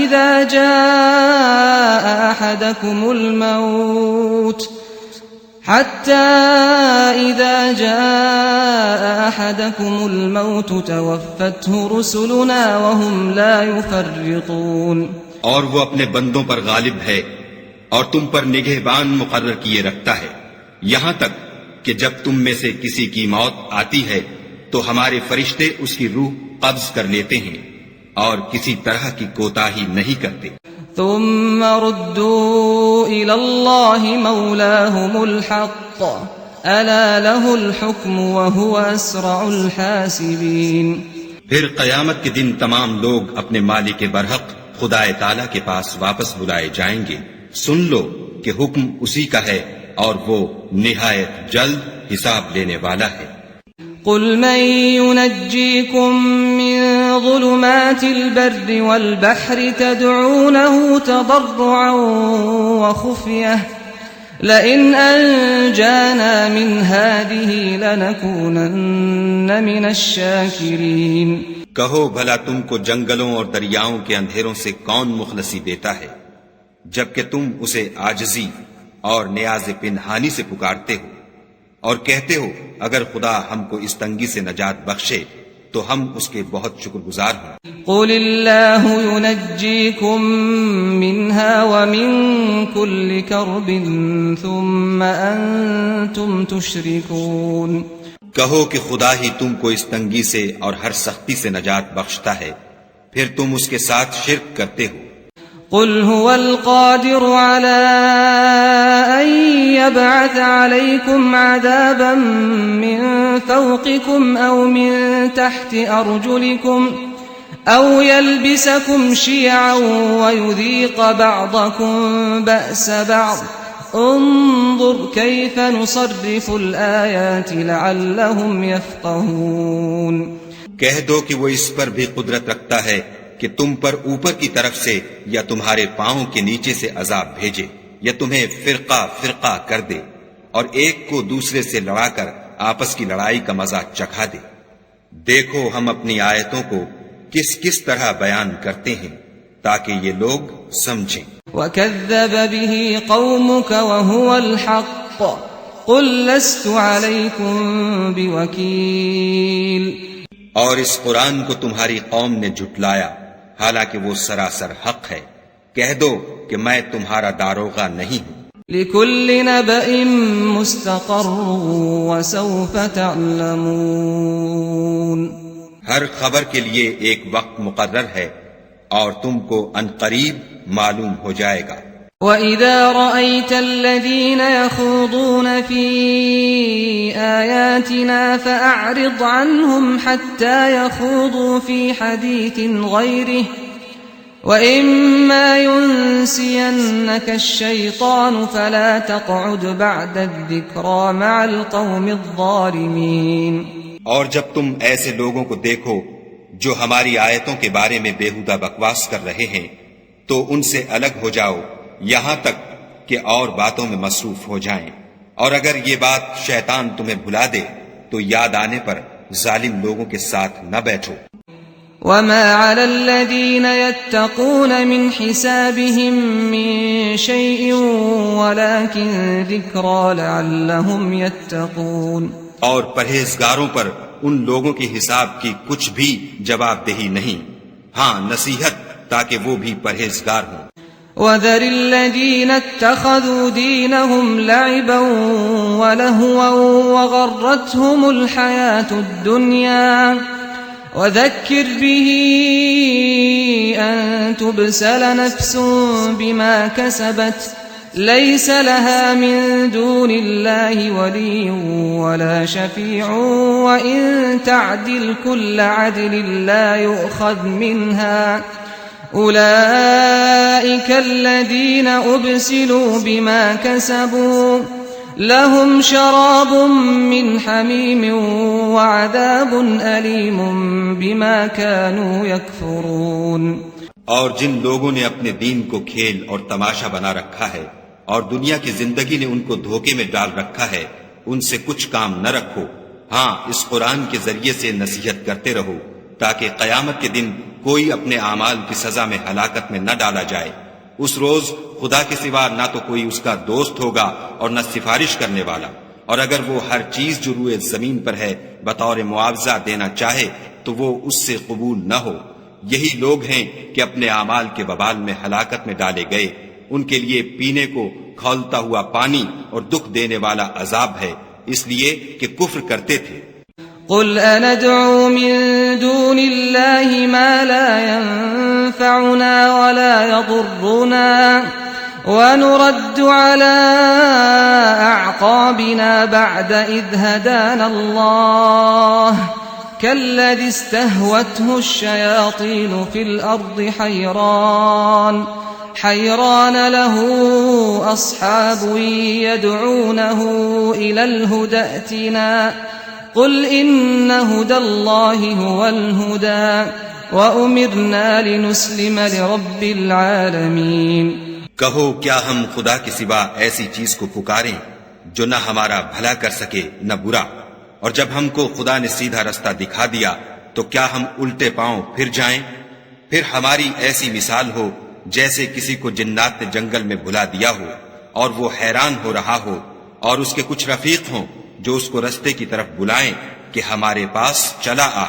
إذا جاء أحدكم الموت توفته رسلنا وهم لا يفرطون. اور وہ اپنے بندوں پر غالب ہے اور تم پر نگہبان مقرر کیے رکھتا ہے، یہاں تک کہ جب تم میں سے کسی کی موت آتی ہے تو ہمارے فرشتے اس کی روح قبض کر لیتے ہیں اور کسی طرح کی کوتاہی نہیں کرتے. ثم ردوا إلى الله مولاهم الحق ألا له الحكم وهو أسرع الحاسبين. پھر قیامت کے دن تمام لوگ اپنے مالک برحق خدا تعالی کے پاس واپس بلائے جائیں گے. سن لو کہ حکم اسی کا ہے اور وہ نہایت جلد حساب لینے والا ہے. قل من ينجيكم من ظلمات البر والبحر تدعونه تضرعا وخفية لئن أنجانا من هذه لنكونن من الشاكرين. کہو بھلا تم کو جنگلوں اور دریاؤں کے اندھیروں سے کون مخلصی دیتا ہے جبکہ تم اسے عاجزی اور نیاز پنہانی سے پکارتے ہو اور کہتے ہو اگر خدا ہم کو اس تنگی سے نجات بخشے تو ہم اس کے بہت شکر گزار ہوں. قل اللہ ينجيكم منها ومن كل كرب ثم انتم تشركون. کہو کہ خدا ہی تم کو اس تنگی سے اور ہر سختی سے نجات بخشتا ہے، پھر تم اس کے ساتھ شرک کرتے ہو. قل هو القادر على أن يبعث عليكم عذابا من فوقكم أو من تحت أرجلكم أو يلبسكم شيعا ويذيق بعضكم بأس بعض انظر كيف نصرف الآيات لعلهم يفقهون. کہہ دو کہ وہ اس پر بھی قدرت رکھتا ہے کہ تم پر اوپر کی طرف سے یا تمہارے پاؤں کے نیچے سے عذاب بھیجے یا تمہیں فرقہ فرقہ کر دے اور ایک کو دوسرے سے لڑا کر آپس کی لڑائی کا مزہ چکھا دے. دیکھو ہم اپنی آیتوں کو کس کس طرح بیان کرتے ہیں تاکہ یہ لوگ سمجھیں. وَكَذَّبَ بِهِ قَوْمُكَ وَهُوَ الْحَقُّ قُلْ لَسْتُ عَلَيْكُمْ بِوَكِيلٍ. اور اس قرآن کو تمہاری قوم نے جھٹلایا حالانکہ وہ سراسر حق ہے۔ کہہ دو کہ میں تمہارا داروغہ نہیں ہوں۔ لِكُلِّ نَبَإٍ مُسْتَقَرٌّ وَسَوْفَ تَعْلَمُونَ۔ ہر خبر کے لیے ایک وقت مقرر ہے اور تم کو عنقریب معلوم ہو جائے گا۔ وَإِذَا رَأَيْتَ الَّذِينَ يَخُوضُونَ فِي آيَاتِنَا فَأَعْرِضْ عَنْهُمْ حَتَّى يَخُوضُوا فِي حَدِيثٍ غَيْرِهِ وَإِمَّا يُنْسِيَنَّكَ الشَّيْطَانُ فَلَا تَقْعُدْ بَعْدَ الذِّكْرَى مَعَ الْقَوْمِ الظَّالِمِينَ۔ اور جب تم ایسے لوگوں کو دیکھو جو ہماری آیتوں کے بارے میں بےہودہ بکواس کر رہے ہیں تو ان سے الگ ہو جاؤ یہاں تک کہ اور باتوں میں مصروف ہو جائیں، اور اگر یہ بات شیطان تمہیں بھلا دے تو یاد آنے پر ظالم لوگوں کے ساتھ نہ بیٹھو۔ وَمَا عَلَى الَّذِينَ يَتَّقُونَ مِنْ حِسَابِهِمْ مِنْ شَيْءٍ وَلَكِنْ ذِكْرَى لَعَلَّهُمْ يَتَّقُونَ۔ اور پرہیزگاروں پر ان لوگوں کے حساب کی کچھ بھی جواب دہی نہیں، ہاں نصیحت تاکہ وہ بھی پرہیزگار ہوں۔ وَذَرِ الَّذِينَ اتَّخَذُوا دِينَهُمْ لَعِبًا وَلَهْوًا وَغَرَّتْهُمُ الْحَيَاةُ الدُّنْيَا وَذَكِّرْ بِهِ أَن تُبْسَلَ نَفْسٌ بِمَا كَسَبَتْ لَيْسَ لَهَا مِن دُونِ اللَّهِ وَلِيٌّ وَلَا شَفِيعٌ وَإِن تَعْدِلْ كُلَّ عَدْلٍ لَّا يُؤْخَذْ مِنْهَا أُولَئِكَ الَّذِينَ أُبْسِلُوا بِمَا كَسَبُوا لَهُمْ شَرَابٌ مِّنْ حَمِيمٍ وَعَذَابٌ أَلِيمٌ بِمَا كَانُوا يَكْفُرُونَ۔ اور جن لوگوں نے اپنے دین کو کھیل اور تماشا بنا رکھا ہے اور دنیا کی زندگی نے ان کو دھوکے میں ڈال رکھا ہے، ان سے کچھ کام نہ رکھو، ہاں اس قرآن کے ذریعے سے نصیحت کرتے رہو تاکہ قیامت کے دن کوئی اپنے اعمال کی سزا میں ہلاکت میں نہ ڈالا جائے۔ اس روز خدا کے سوا نہ تو کوئی اس کا دوست ہوگا اور نہ سفارش کرنے والا، اور اگر وہ ہر چیز جو روئے زمین پر ہے بطور معاوضہ دینا چاہے تو وہ اس سے قبول نہ ہو۔ یہی لوگ ہیں کہ اپنے اعمال کے وبال میں ہلاکت میں ڈالے گئے، ان کے لیے پینے کو کھولتا ہوا پانی اور دکھ دینے والا عذاب ہے، اس لیے کہ کفر کرتے تھے۔ قُلْ أَنَدْعُو مِن دُونِ اللَّهِ مَا لَا يَنفَعُنَا وَلَا يَضُرُّنَا وَنُرَدُّ عَلَىٰ أَعْقَابِنَا بَعْدَ إِذْ هَدَانَا اللَّهُ كَالَّذِي اسْتَهْوَتْهُ الشَّيَاطِينُ فِي الْأَرْضِ حَيْرَانَ لَهُ أَصْحَابٌ يَدْعُونَهُ إِلَى الْهُدَى ائْتِنَا قُلْ إِنَّ هُدَى اللَّهِ هُوَ الْهُدَى وَأُمِرْنَا لِنُسْلِمَ لِرَبِّ الْعَالَمِينَ۔ کہو کیا ہم خدا کے سوا ایسی چیز کو پکاریں جو نہ ہمارا بھلا کر سکے نہ برا، اور جب ہم کو خدا نے سیدھا رستہ دکھا دیا تو کیا ہم الٹے پاؤں پھر جائیں؟ پھر ہماری ایسی مثال ہو جیسے کسی کو جنات نے جنگل میں بلا دیا ہو اور وہ حیران ہو رہا ہو، اور اس کے کچھ رفیق ہوں جو اس کو رستے کی طرف بلائیں کہ ہمارے پاس چلا آ۔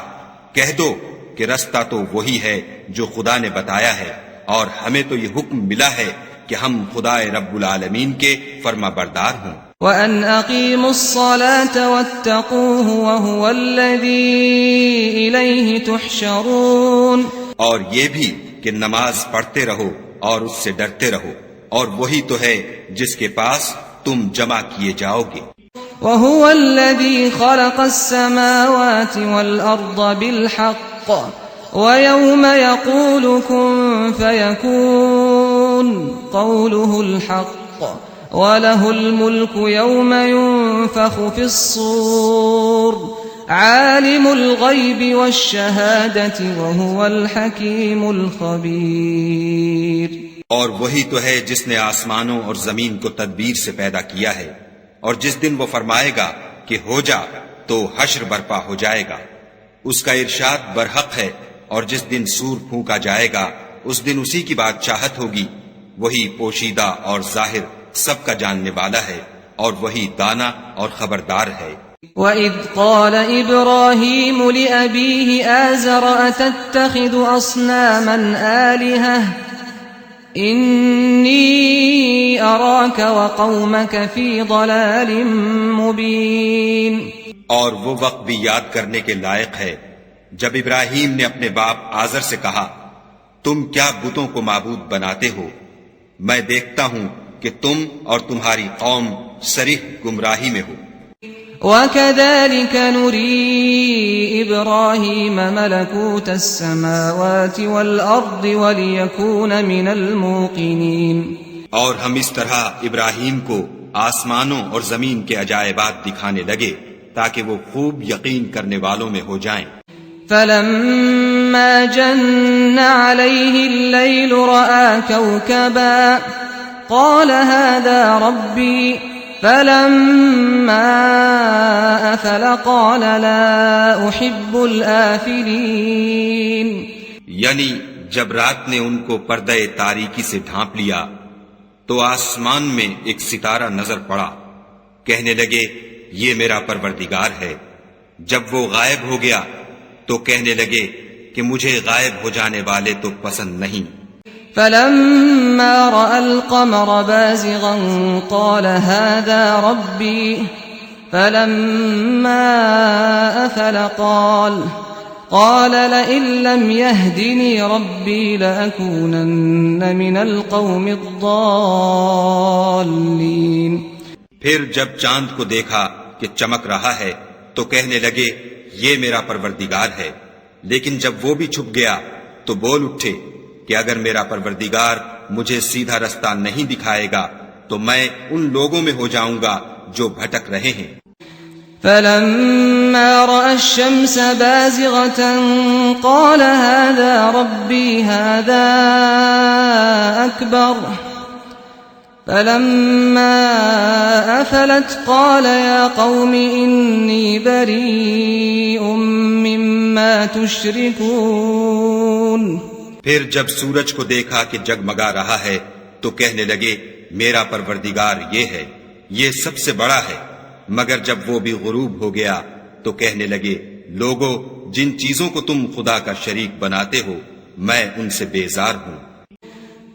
کہہ دو کہ رستہ تو وہی ہے جو خدا نے بتایا ہے، اور ہمیں تو یہ حکم ملا ہے کہ ہم خدا رب العالمین کے فرما بردار ہوں۔ وَأَنْ أَقِيمُوا الصَّلَاةَ وَاتَّقُوهُ وَهُوَ الَّذِي إِلَيْهِ تُحْشَرُونَ۔ اور یہ بھی کہ نماز پڑھتے رہو اور اس سے ڈرتے رہو، اور وہی تو ہے جس کے پاس تم جمع کیے جاؤ گے۔ وَهُوَ الَّذِي خَلَقَ السَّمَاوَاتِ وَالْأَرْضَ بِالْحَقِّ وَيَوْمَ يَقُولُ كُن فَيَكُونُ قَوْلُهُ الْحَقُّ وَلَهُ الْمُلْكُ يَوْمَ يُنفَخُ فِي الصُّورِ عَالِمُ الْغَيْبِ وَالشَّهَادَةِ وَهُوَ الْحَكِيمُ الْخَبِيرُ۔ اور وہی تو ہے جس نے آسمانوں اور زمین کو تدبیر سے پیدا کیا ہے، اور جس دن وہ فرمائے گا کہ ہو جا تو حشر برپا ہو جائے گا، اس کا ارشاد برحق ہے، اور جس دن سور پھونکا جائے گا اس دن اسی کی بات چاہت ہوگی، وہی پوشیدہ اور ظاہر سب کا جاننے والا ہے، اور وہی دانا اور خبردار ہے۔ وَإِذْ قَالَ إِبْرَاهِيمُ لِأَبِيهِ آزَرَ أَتَتَّخِذُ أَصْنَامًا آلِهَةً إِنِّي أَرَاكَ وَقَوْمَكَ فِي ضَلَالٍ مُبِينٍ۔ اور وہ وقت بھی یاد کرنے کے لائق ہے جب ابراہیم نے اپنے باپ آزر سے کہا، تم کیا بتوں کو معبود بناتے ہو؟ میں دیکھتا ہوں کہ تم اور تمہاری قوم صریح گمراہی میں ہو۔ وَكَذَلِكَ نُرِي إِبْرَاهِيمَ مَلَكُوتَ السَّمَاوَاتِ وَالْأَرْضِ وَلِيَكُونَ مِنَ الْمُوقِنِينَ۔ اور ہم اس طرح ابراہیم کو آسمانوں اور زمین کے عجائبات دکھانے لگے تاکہ وہ خوب یقین کرنے والوں میں ہو جائیں۔ فَلَمَّا جَنَّ عَلَيْهِ اللَّيْلُ رَأَى كَوْكَبًا قَالَ هَذَا رَبِّي فَلَمَّا أَفَلَ قَالَ لَا أُحِبُّ الْآفِلِينَ۔ یعنی جب رات نے ان کو پردہ تاریکی سے ڈھانپ لیا تو آسمان میں ایک ستارہ نظر پڑا، کہنے لگے یہ میرا پروردگار ہے۔ جب وہ غائب ہو گیا تو کہنے لگے کہ مجھے غائب ہو جانے والے تو پسند نہیں۔ فَلَمَّا رَأَى الْقَمَرَ بَازِغًا قَالَ هَذَا رَبِّي فَلَمَّا أَفَلَ قَالَ لَئِن لَّمْ يَهْدِنِي رَبِّي لَأَكُونَنَّ مِنَ الْقَوْمِ الضَّالِّينَ۔ پھر جب چاند کو دیکھا کہ چمک رہا ہے تو کہنے لگے یہ میرا پروردگار ہے، لیکن جب وہ بھی چھپ گیا تو بول اٹھے کہ اگر میرا پروردگار مجھے سیدھا رستہ نہیں دکھائے گا تو میں ان لوگوں میں ہو جاؤں گا جو بھٹک رہے ہیں۔ فَلَمَّا رَأَى الشَّمْسَ بَازِغَةً قَالَ هَذَا رَبِّي هَذَا أَكْبَرُ فَلَمَّا أَفَلَتْ قَالَ يَا قَوْمِ إِنِّي بَرِيءٌ مِّمَّا تُشْرِكُونَ۔ پھر جب سورج کو دیکھا کہ جگمگا رہا ہے تو کہنے لگے میرا پروردگار یہ ہے، یہ سب سے بڑا ہے۔ مگر جب وہ بھی غروب ہو گیا تو کہنے لگے لوگو جن چیزوں کو تم خدا کا شریک بناتے ہو میں ان سے بیزار ہوں۔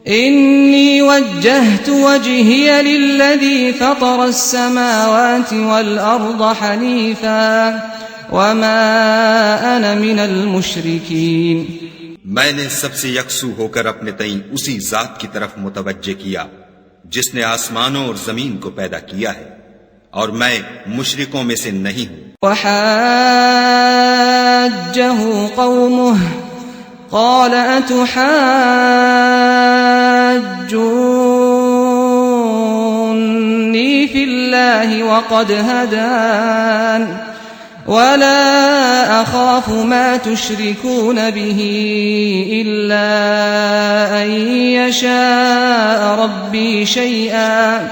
إِنِّي وَجَّهْتُ وَجْهِيَ لِلَّذِي فَطَرَ السَّمَاوَاتِ وَالْأَرْضَ حَنِيفًا وَمَا أَنَا مِنَ الْمُشْرِكِينَ۔ میں نے سب سے یکسو ہو کر اپنے تئیں اسی ذات کی طرف متوجہ کیا جس نے آسمانوں اور زمین کو پیدا کیا ہے، اور میں مشرکوں میں سے نہیں ہوں۔ وَحَاجَّهُ قَوْمُهُ قَالَ أَتُحَاجُّونِّي فِي اللَّهِ وَقَدْ هَدَانِ وَلَا أَخَافُ مَا تُشْرِكُونَ بِهِ إِلَّا أَن يَشَاءَ رَبِّي شَيْئًا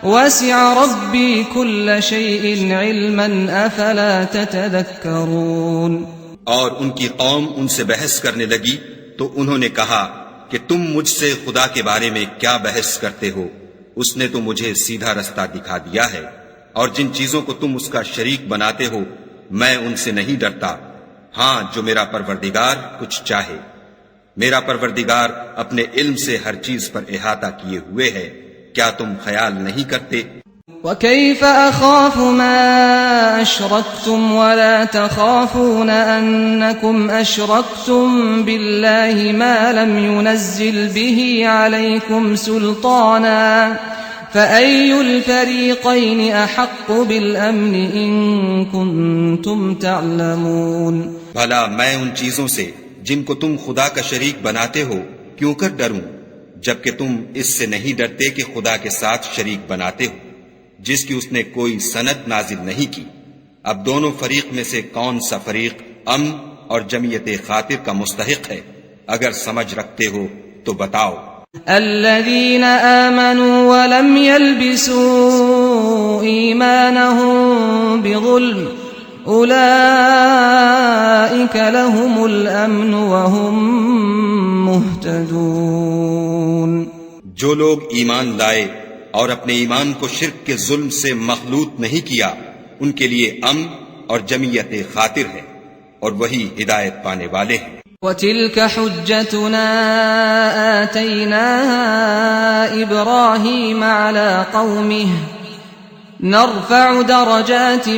وَسِعَ رَبِّي كُلَّ شَيْءٍ عِلْمًا أَفَلَا تَتَذَكَّرُونَ۔ اور ان کی قوم ان سے بحث کرنے لگی تو انہوں نے کہا کہ تم مجھ سے خدا کے بارے میں کیا بحث کرتے ہو؟ اس نے تو مجھے سیدھا رستہ دکھا دیا ہے، اور جن چیزوں کو تم اس کا شریک بناتے ہو میں ان سے نہیں ڈرتا، ہاں جو میرا پروردگار کچھ چاہے۔ میرا پروردگار اپنے علم سے ہر چیز پر احاطہ کیے ہوئے ہے، کیا تم خیال نہیں کرتے؟ وَكَيْفَ أَخَافُ مَا أَشْرَكْتُمْ وَلَا تَخَافُونَ أَنَّكُمْ أَشْرَكْتُمْ بِاللَّهِ مَا لَمْ يُنَزِّلْ بِهِ عَلَيْكُمْ سُلْطَانًا فَأَيُّ الْفَرِيقَيْنِ أَحَقُّ بِالْأَمْنِ إِن كُنتُمْ تَعْلَمُونَ۔ بھلا میں ان چیزوں سے جن کو تم خدا کا شریک بناتے ہو کیوں کر ڈروں، جبکہ تم اس سے نہیں ڈرتے کہ خدا کے ساتھ شریک بناتے ہو جس کی اس نے کوئی سند نازل نہیں کی۔ اب دونوں فریق میں سے کون سا فریق امن اور جمعیت خاطر کا مستحق ہے؟ اگر سمجھ رکھتے ہو تو بتاؤ۔ الذين آمنوا ولم يلبسوا إيمانهم بظلم أولئك لهم الأمن وهم مهتدون۔ جو لوگ ایمان لائے اور اپنے ایمان کو شرک کے ظلم سے مخلوط نہیں کیا ان کے لیے امن اور جمعیت خاطر ہے اور وہی ہدایت پانے والے ہیں۔ وَتِلْكَ حُجَّتُنَا آتَيْنَاهَا إِبْرَاهِيمَ عَلَى قَوْمِهِ نَرْفَعُ دَرَجَاتٍ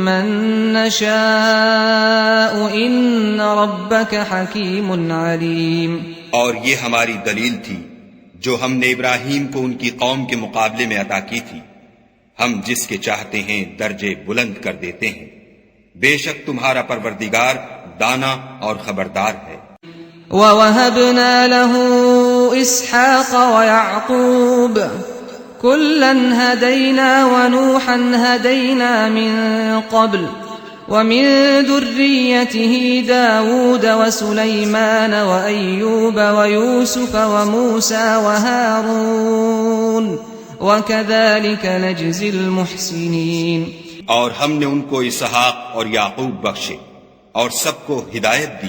مَّن نَّشَاءُ إِنَّ رَبَّكَ حَكِيمٌ عَلِيمٌ۔ اور یہ ہماری دلیل تھی جو ہم نے ابراہیم کو ان کی قوم کے مقابلے میں عطا کی تھی، ہم جس کے چاہتے ہیں درجے بلند کر دیتے ہیں، بے شک تمہارا پروردگار دانا اور خبردار ہے۔ وَوَهَبْنَا لَهُ إِسْحَاقَ وَيَعْقُوبَ كُلًّا هَدَيْنَا وَنُوحًا هَدَيْنَا مِن قَبْلُ وَمِن ذُرِّيَّتِهِ دَاوُودَ وَسُلَيْمَانَ وَأَيُّوبَ وَيُوسُفَ وَمُوسَى وَهَارُونَ وَكَذَلِكَ نَجْزِي الْمُحْسِنِينَ۔ اور ہم نے ان کو اسحاق اور یعقوب بخشے اور سب کو ہدایت دی،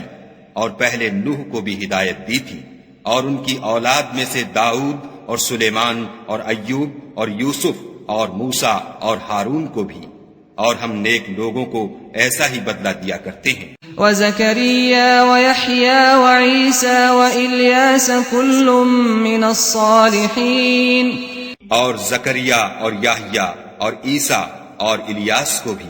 اور پہلے نوح کو بھی ہدایت دی تھی، اور ان کی اولاد میں سے داؤد اور سلیمان اور ایوب اور یوسف اور موسیٰ اور ہارون کو بھی، اور ہم نیک لوگوں کو ایسا ہی بدلہ دیا کرتے ہیں۔ وَزَكَرِيَّا وَيَحْيَا وَعِيسَى وَإِلْيَاسَ كُلٌّ مِّنَ الصَّالِحِينَ۔ اور زکریا اور یحییٰ اور عیسیٰ اور الیاس کو بھی،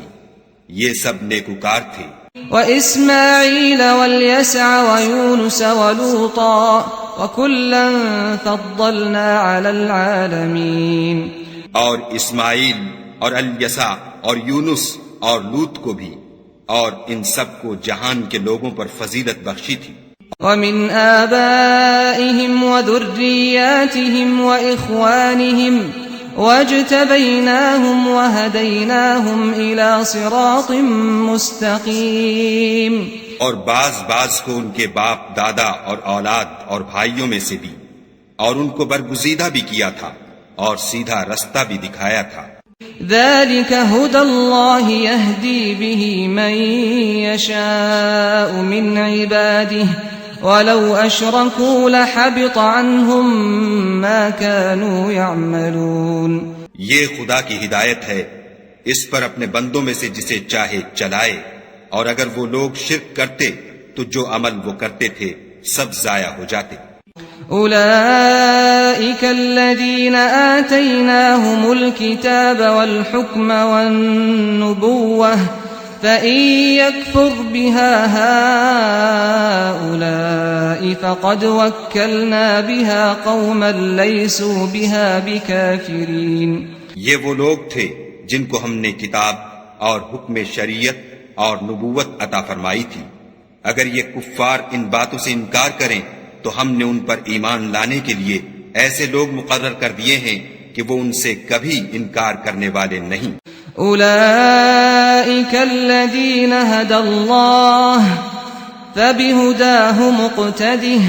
یہ سب نیکوکار تھے۔ وَإِسْمَاعِيلَ وَالْيَسَعَ وَيُونُسَ وَلُوطًا وَكُلًّا فَضَّلْنَا عَلَى الْعَالَمِينَ۔ اور اسماعیل اور الیسع اور یونس اور لوط کو بھی، اور ان سب کو جہان کے لوگوں پر فضیلت بخشی تھی۔ وَمِنْ آبَائِهِمْ وَذُرِّيَّاتِهِمْ وَإِخْوَانِهِمْ وَاجْتَبَيْنَاهُمْ وَهَدَيْنَاهُمْ إِلَى صِرَاطٍ مُسْتَقِيمٍ۔ اور بعض کو ان کے باپ دادا اور اولاد اور بھائیوں میں سے بھی، اور ان کو برگزیدہ بھی کیا تھا اور سیدھا رستہ بھی دکھایا تھا۔ ذَلِكَ هُدَى اللَّهِ يَهْدِي بِهِ مَن يَشَاءُ مِنْ عِبَادِهِ وَلَوْ أَشْرَكُوا لَحَبِطَ عَنْهُمْ مَا كَانُوا يَعْمَلُونَ۔ یہ خدا کی ہدایت ہے، اس پر اپنے بندوں میں سے جسے چاہے چلائے، اور اگر وہ لوگ شرک کرتے تو جو عمل وہ کرتے تھے سب ضائع ہو جاتے۔ أولئك الذين آتيناهم الكتاب والحكم والنبوة فإن يكفر بها هؤلاء فقد وكلنا بها قوما ليسوا بها بكافرين۔ یہ وہ لوگ تھے جن کو ہم نے کتاب اور حکم شریعت اور نبوت عطا فرمائی تھی، اگر یہ کفار ان باتوں سے انکار کریں تو ہم نے ان پر ایمان لانے کے لیے ایسے لوگ مقرر کر دیے ہیں کہ وہ ان سے کبھی انکار کرنے والے نہیں۔ أولئك الذين هدى الله فبهداه مقتده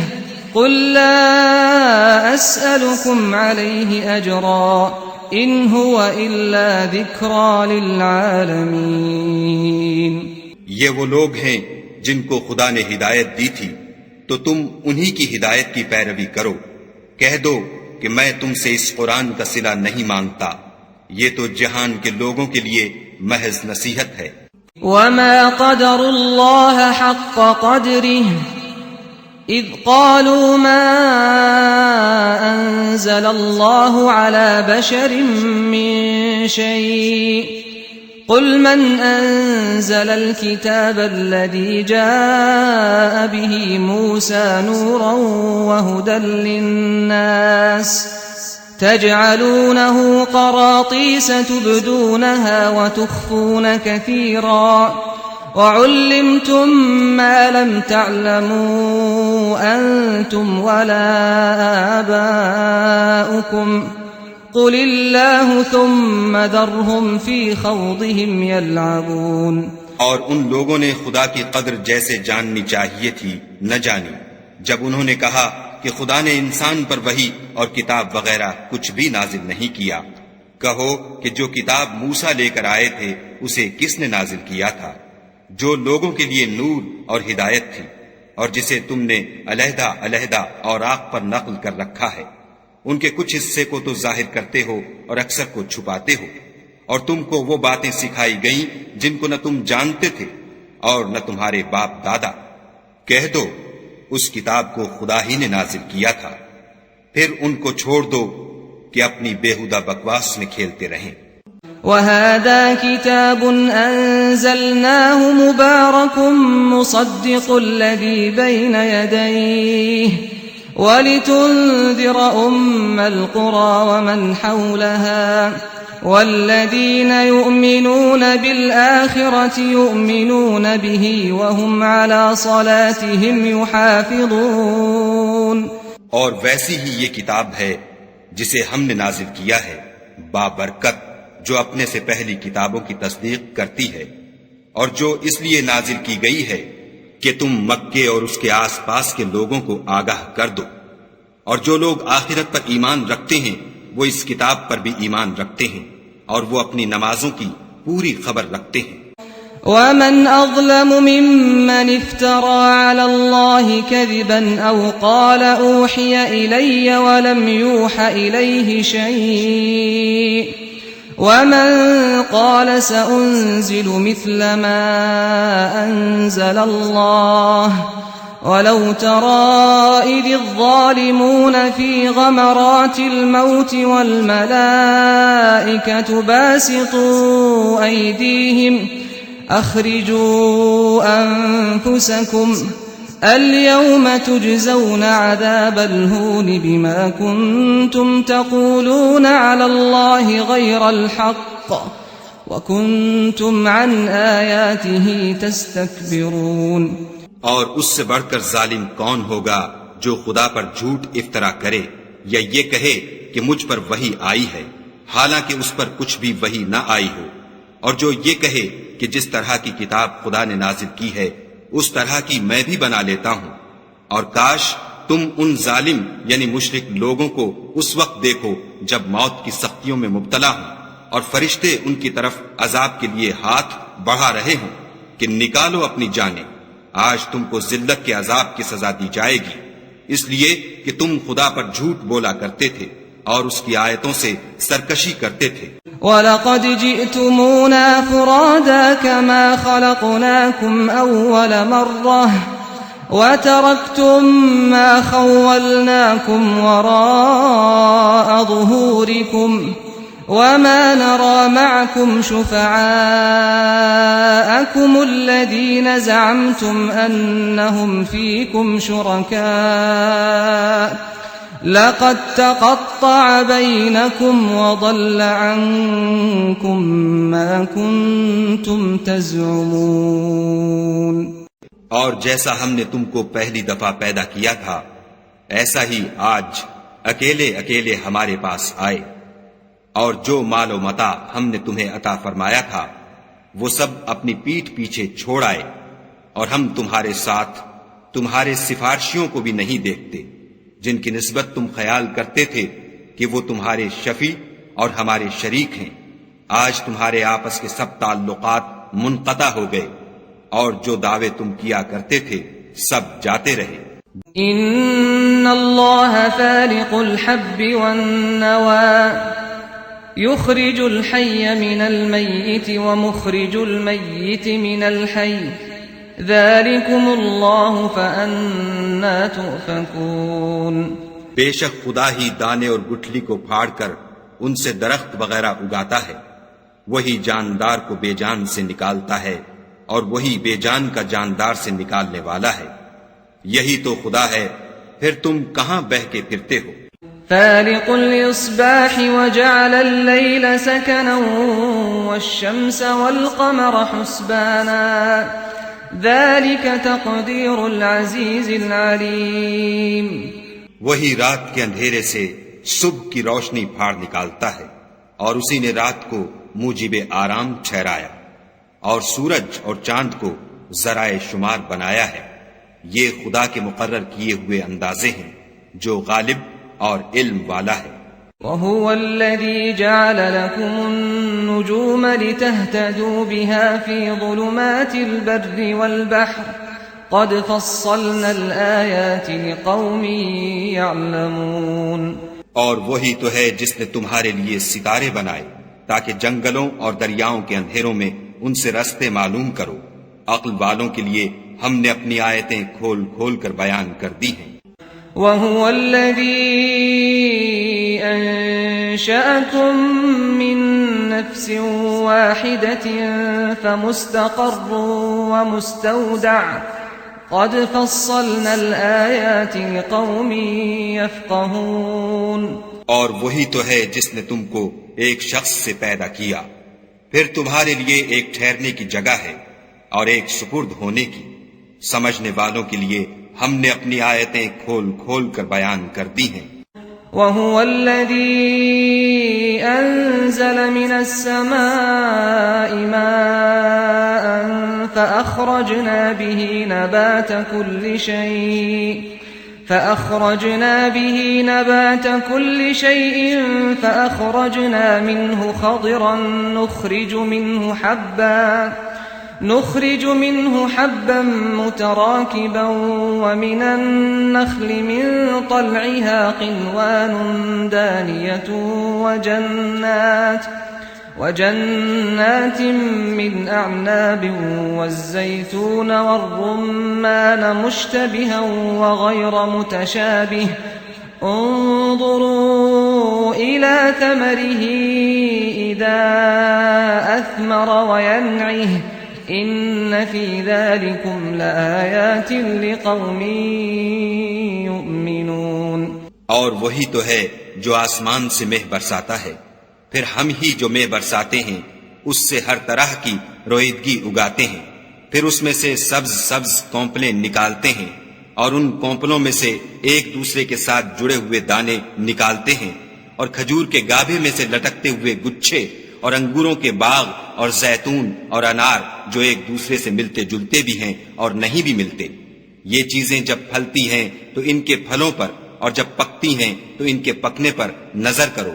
قل لا أسألكم عليه أجرا إن هو إلا ذكرى للعالمين۔ یہ وہ لوگ ہیں جن کو خدا نے ہدایت دی تھی تو تم انہی کی ہدایت کی پیروی کرو، کہہ دو کہ میں تم سے اس قرآن کا صلہ نہیں مانگتا، یہ تو جہان کے لوگوں کے لیے محض نصیحت ہے۔ وما قدر الله حق قدره إذ قالوا ما أنزل الله على بشر من شيء قل من أنزل الكتاب الذي جاء به موسى نورا وهدى للناس تجعلونه قراطيس تبدونها وتخفون كثيرا وعلمتم ما لم تعلموا أنتم ولا آباؤكم قل الله ثم ذرهم في خوضهم يلعبون۔ اور ان لوگوں نے خدا کی قدر جیسے جاننی چاہیے تھی نہ جانی جب انہوں نے کہا کہ خدا نے انسان پر وحی اور کتاب وغیرہ کچھ بھی نازل نہیں کیا۔ کہو کہ جو کتاب موسیٰ لے کر آئے تھے اسے کس نے نازل کیا تھا، جو لوگوں کے لیے نور اور ہدایت تھی، اور جسے تم نے علیحدہ علیحدہ اوراق پر نقل کر رکھا ہے، ان کے کچھ حصے کو تو ظاہر کرتے ہو اور اکثر کو چھپاتے ہو، اور تم کو وہ باتیں سکھائی گئیں جن کو نہ تم جانتے تھے اور نہ تمہارے باپ دادا. کہہ دو اس کتاب کو خدا ہی نے نازل کیا تھا، پھر ان کو چھوڑ دو کہ اپنی بیہودہ بکواس میں کھیلتے رہیں. وَهَذَا كِتَابٌ أَنزَلْنَاهُ مُبَارَكٌ مُصَدِّقُ الَّذِي بَيْنَ يَدَيْهِ وَلِتُنذِرَ أُمَّ الْقُرَى وَمَنْ حَوْلَهَا وَالَّذِينَ يُؤْمِنُونَ بِالْآخِرَةِ يُؤْمِنُونَ بِهِ وَهُمْ عَلَى صَلَاتِهِمْ يُحَافِظُونَ. اور ویسی ہی یہ کتاب ہے جسے ہم نے نازل کیا ہے، بابرکت، جو اپنے سے پہلی کتابوں کی تصدیق کرتی ہے، اور جو اس لیے نازل کی گئی ہے کہ تم مکے اور اس کے آس پاس کے لوگوں کو آگاہ کر دو، اور جو لوگ آخرت پر ایمان رکھتے ہیں وہ اس کتاب پر بھی ایمان رکھتے ہیں، اور وہ اپنی نمازوں کی پوری خبر رکھتے ہیں. وَمَنْ أَظْلَمُ مِمَّنِ افْتَرَى عَلَى اللَّهِ كَذِبًا أَوْ قَالَ أُوحِيَ إِلَيَّ وَلَمْ يُوحَ إِلَيْهِ شَيْءٌ وَمَنْ قَالَ سَأُنزِلُ مِثْلَ مَا أَنزَلَ اللَّهُ وَلَوْ تَرَى إِذِ الظَّالِمُونَ فِي غَمَرَاتِ الْمَوْتِ وَالْمَلَائِكَةُ بَاسِطُو أَيْدِيهِمْ أَخْرِجُوا أَنفُسَكُمْ الْيَوْمَ تُجْزَوْنَ عَذَابَ الْهُونِ بِمَا كُنتُمْ تَقُولُونَ عَلَى اللَّهِ غَيْرَ الْحَقِّ وَكُنتُمْ عَنْ آيَاتِهِ تَسْتَكْبِرُونَ. اور اس سے بڑھ کر ظالم کون ہوگا جو خدا پر جھوٹ افطرا کرے یا یہ کہے کہ مجھ پر وحی آئی ہے حالانکہ اس پر کچھ بھی وحی نہ آئی ہو، اور جو یہ کہے کہ جس طرح کی کتاب خدا نے نازل کی ہے اس طرح کی میں بھی بنا لیتا ہوں. اور کاش تم ان ظالم یعنی مشرک لوگوں کو اس وقت دیکھو جب موت کی سختیوں میں مبتلا ہوں اور فرشتے ان کی طرف عذاب کے لیے ہاتھ بڑھا رہے ہوں کہ نکالو اپنی جانیں، آج تم کو ذلت کے عذاب کی سزا دی جائے گی، اس لیے کہ تم خدا پر جھوٹ بولا کرتے تھے اور اس کی آیتوں سے سرکشی کرتے تھے. وَلَقَدْ جِئْتُمُونَا فُرَادَى كَمَا خَلَقْنَاكُمْ أَوَّلَ مَرَّةٍ وَتَرَكْتُمْ مَا خَوَّلْنَاكُمْ وَرَاءَ ظُهُورِكُمْ وَمَا نَرَى مَعَكُمْ شُفَعَاءَكُمُ الَّذِينَ زَعَمْتُمْ أَنَّهُمْ فِيكُمْ شُرَكَاءُ لَقَدْ تَقَطَّعَ بَيْنَكُمْ وَضَلَّ عَنكُمْ مَا كُنتُمْ تَزْعُمُونَ. اور جیسا ہم نے تم کو پہلی دفعہ پیدا کیا تھا ایسا ہی آج اکیلے اکیلے ہمارے پاس آئے، اور جو مال و متاع ہم نے تمہیں عطا فرمایا تھا وہ سب اپنی پیٹھ پیچھے چھوڑ آئے، اور ہم تمہارے ساتھ تمہارے سفارشیوں کو بھی نہیں دیکھتے جن کی نسبت تم خیال کرتے تھے کہ وہ تمہارے شفیع اور ہمارے شریک ہیں. آج تمہارے آپس کے سب تعلقات منقطع ہو گئے، اور جو دعوے تم کیا کرتے تھے سب جاتے رہے. ان اللہ فالق الحب والنوى يخرج الحي من الميت ومخرج الميت من الحي ذلكم الله فأنا تؤفكون. بے شک خدا ہی دانے اور گٹھلی کو پھاڑ کر ان سے درخت وغیرہ اگاتا ہے، وہی جاندار کو بے جان سے نکالتا ہے اور وہی بے جان کا جاندار سے نکالنے والا ہے. یہی تو خدا ہے، پھر تم کہاں بہ کے پھرتے ہو. فالق الإصباح وجعل الليل سكنا والشمس والقمر حسبانا ذلك تقدير العزيز العليم. وہی رات کے اندھیرے سے صبح کی روشنی پھاڑ نکالتا ہے، اور اسی نے رات کو موجب آرام ٹھہرایا اور سورج اور چاند کو ذرائع شمار بنایا ہے. یہ خدا کے مقرر کیے ہوئے اندازے ہیں جو غالب اور علم والا ہے. وَهُوَ الَّذِي جَعَلَ لَكُمُ النُّجُومَ لِتَهْتَدُوا بِهَا فِي ظُلُمَاتِ الْبَرِّ وَالْبَحْرِ قَدْ فَصَّلْنَا الْآيَاتِ لِقَوْمٍ يَعْلَمُونَ. اور وہی تو ہے جس نے تمہارے لیے ستارے بنائے تاکہ جنگلوں اور دریاؤں کے اندھیروں میں ان سے رستے معلوم کرو۔ عقل والوں کے لیے ہم نے اپنی آیتیں کھول کھول کر بیان کر دی ہیں۔ وَهُوَ الَّذِي أَنشَأَكُم مِّن نَّفْسٍ وَاحِدَةٍ فَمُسْتَقَرٌّ وَمُسْتَوْدَعٌ قَدْ فَصَّلْنَا الْآيَاتِ لِقَوْمٍ يَفْقَهُونَ۔ اور وہی تو ہے جس نے تم کو ایک شخص سے پیدا کیا، پھر تمہارے لیے ایک ٹھہرنے کی جگہ ہے اور ایک سپرد ہونے کی۔ سمجھنے والوں کے لیے ہم نے اپنی آیتیں کھول کھول کر بیان کر دی ہیں۔ وَهُوَ الَّذِي أَنزَلَ مِنَ السَّمَاءِ مَاءً فَأَخْرَجْنَا بِهِ نَبَاتَ كُلِّ شَيْءٍ فَأَخْرَجْنَا مِنْهُ خَضِرًا نخرج منه حبا متراكبا ومن النخل من طلعها قنوان دانية وجنات من أعناب والزيتون والرمان مشتبها وغير متشابه انظروا إلى ثمره إذا أثمر وينعه ان فی ذلکم لآیات لقوم یؤمنون۔ اور وہی تو ہے جو آسمان سے مہ برساتا ہے، پھر ہم ہی جو مہ برساتے ہیں اس سے ہر طرح کی رویدگی اگاتے ہیں، پھر اس میں سے سبز سبز کونپلیں نکالتے ہیں اور ان کونپلوں میں سے ایک دوسرے کے ساتھ جڑے ہوئے دانے نکالتے ہیں، اور کھجور کے گابھے میں سے لٹکتے ہوئے گچھے، اور انگوروں کے باغ اور زیتون اور انار جو ایک دوسرے سے ملتے جلتے بھی ہیں اور نہیں بھی ملتے۔ یہ چیزیں جب پھلتی ہیں تو ان کے پھلوں پر، اور جب پکتی ہیں تو ان کے پکنے پر نظر کرو۔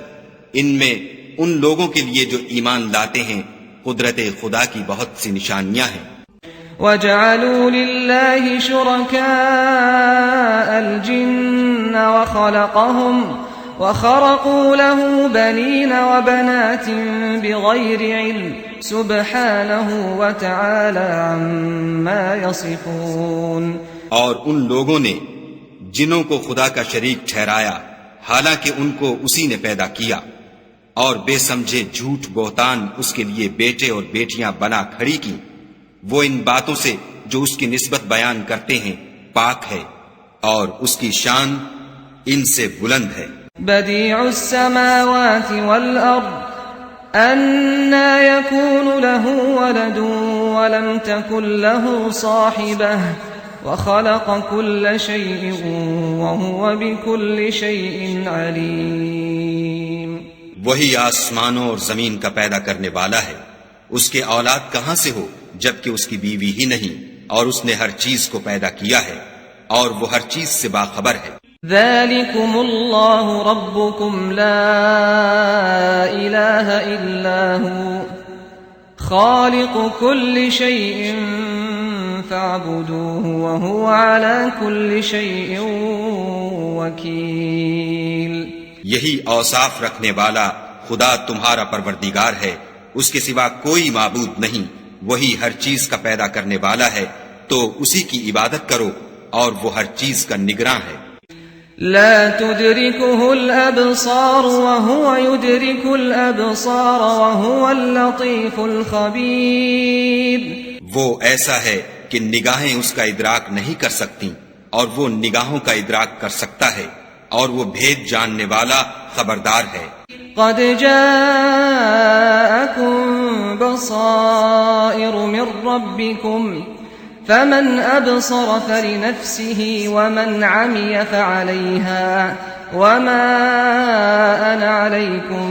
ان میں ان لوگوں کے لیے جو ایمان لاتے ہیں قدرت خدا کی بہت سی نشانیاں ہیں۔ وَجَعَلُوا لِلَّهِ شُرَكَاءَ الْجِنَّ وَخَرَقُوا لَهُ بَنِينَ وَبَنَاتٍ بِغَيْرِ عِلْمٍ سُبْحَانَهُ وَتَعَالَى عَمَّا يَصِفُونَ۔ اور ان لوگوں نے جنوں کو خدا کا شریک ٹھہرایا حالانکہ ان کو اسی نے پیدا کیا، اور بے سمجھے جھوٹ بہتان اس کے لیے بیٹے اور بیٹیاں بنا کھڑی کی۔ وہ ان باتوں سے جو اس کی نسبت بیان کرتے ہیں پاک ہے، اور اس کی شان ان سے بلند ہے۔ بديع السماوات والأرض أنى يكون له ولد ولم تكن له صاحبة وخلق كل شيء وهو بكل شيء عليم۔ وہی آسمانوں اور زمین کا پیدا کرنے والا ہے، اس کے اولاد کہاں سے ہو جبکہ اس کی بیوی ہی نہیں، اور اس نے ہر چیز کو پیدا کیا ہے اور وہ ہر چیز سے باخبر ہے۔ ذلكم الله ربكم لا إله إلا هو خالق كل شيء فاعبدوه وهو على كل شيء وكيل۔ یہی اوصاف رکھنے والا خدا تمہارا پروردگار ہے، اس کے سوا کوئی معبود نہیں، وہی ہر چیز کا پیدا کرنے والا ہے، تو اسی کی عبادت کرو اور وہ ہر چیز کا نگراں ہے۔ لا تدركه الأبصار وهو يدرك الأبصار وهو اللطيف الخبير۔ وہ ایسا ہے کہ نگاہیں اس کا ادراک نہیں کر سکتی اور وہ نگاہوں کا ادراک کر سکتا ہے، اور وہ بھید جاننے والا خبردار ہے۔ قد جاءكم بصائر من ربكم فمن أبصر فلنفسه ومن عمي فعليها وما أنا عليكم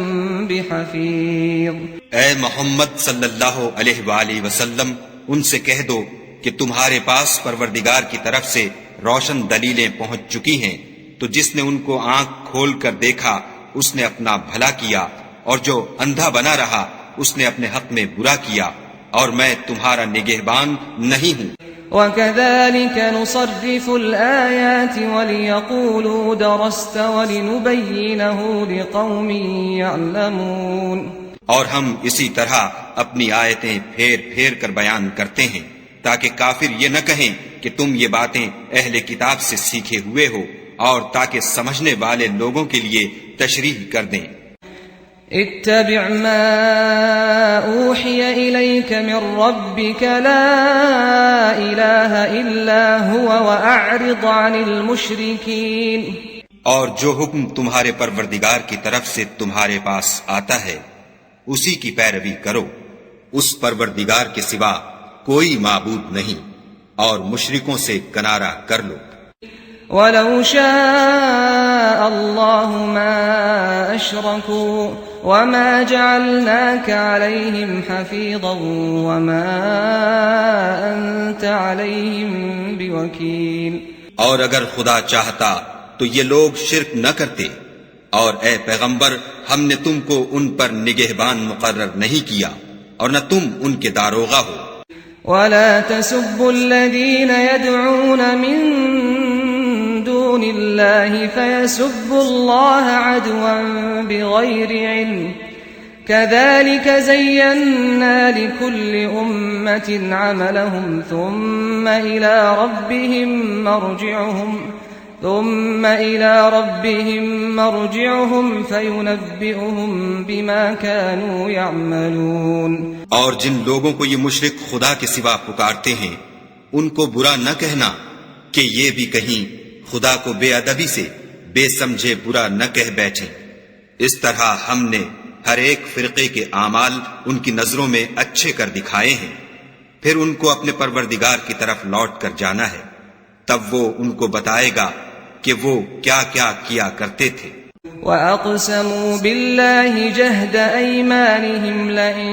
بحفيظ۔ اے محمد صلی اللہ علیہ وآلہ وسلم، ان سے کہہ دو کہ تمہارے پاس پروردگار کی طرف سے روشن دلیلیں پہنچ چکی ہیں، تو جس نے ان کو آنکھ کھول کر دیکھا اس نے اپنا بھلا کیا، اور جو اندھا بنا رہا اس نے اپنے حق میں برا کیا، اور میں تمہارا نگہبان نہیں ہوں۔ وَكَذَلِكَ نُصَرِّفُ الْآيَاتِ وَلِيَقُولُوا دَرَسْتَ وَلِنُبَيِّنَهُ لِقَوْمٍ يَعْلَمُونَ۔ اور ہم اسی طرح اپنی آیتیں پھیر پھیر کر بیان کرتے ہیں تاکہ کافر یہ نہ کہیں کہ تم یہ باتیں اہل کتاب سے سیکھے ہوئے ہو، اور تاکہ سمجھنے والے لوگوں کے لیے تشریح کر دیں۔ اتبع ما اوحی الیک من ربک لا الہ الا هو واعرض عن المشرکین، اور جو حکم تمہارے پروردگار کی طرف سے تمہارے پاس آتا ہے اسی کی پیروی کرو، اس پروردگار کے سوا کوئی معبود نہیں، اور مشرکوں سے کنارہ کر لو۔ وَلَوْ شَاءَ اللَّهُ مَا أَشْرَكُوا وَمَا جَعَلْنَاكَ عَلَيْهِمْ حَفِيظًا وَمَا أَنْتَ عَلَيْهِمْ بِوَكِيلٍ، اور اگر خدا چاہتا تو یہ لوگ شرک نہ کرتے، اور اے پیغمبر ہم نے تم کو ان پر نگہبان مقرر نہیں کیا اور نہ تم ان کے داروغہ ہو۔ وَلَا تَسُبُّوا الَّذِينَ يَدْعُونَ مِن دون الله فيسبوا الله عدوا بغير علم كذلك زينا لكل أمة عملهم ثم إلى ربهم مرجعهم فينبئهم بما كانوا يعملون۔ اور جن لوگوں کو یہ مشرک خدا کے سوا پکارتے ہیں ان کو برا نہ کہنا کہ یہ بھی کہیں خدا کو بے ادبی سے بے سمجھے برا نہ کہہ بیٹھیں۔ اس طرح ہم نے ہر ایک فرقے کے اعمال ان کی نظروں میں اچھے کر دکھائے ہیں، پھر ان کو اپنے پروردگار کی طرف لوٹ کر جانا ہے، تب وہ ان کو بتائے گا کہ وہ کیا کیا کیا کرتے تھے۔ وَأَقْسَمُوا بِاللَّهِ جَهْدَ أَيْمَانِهِمْ لَئِن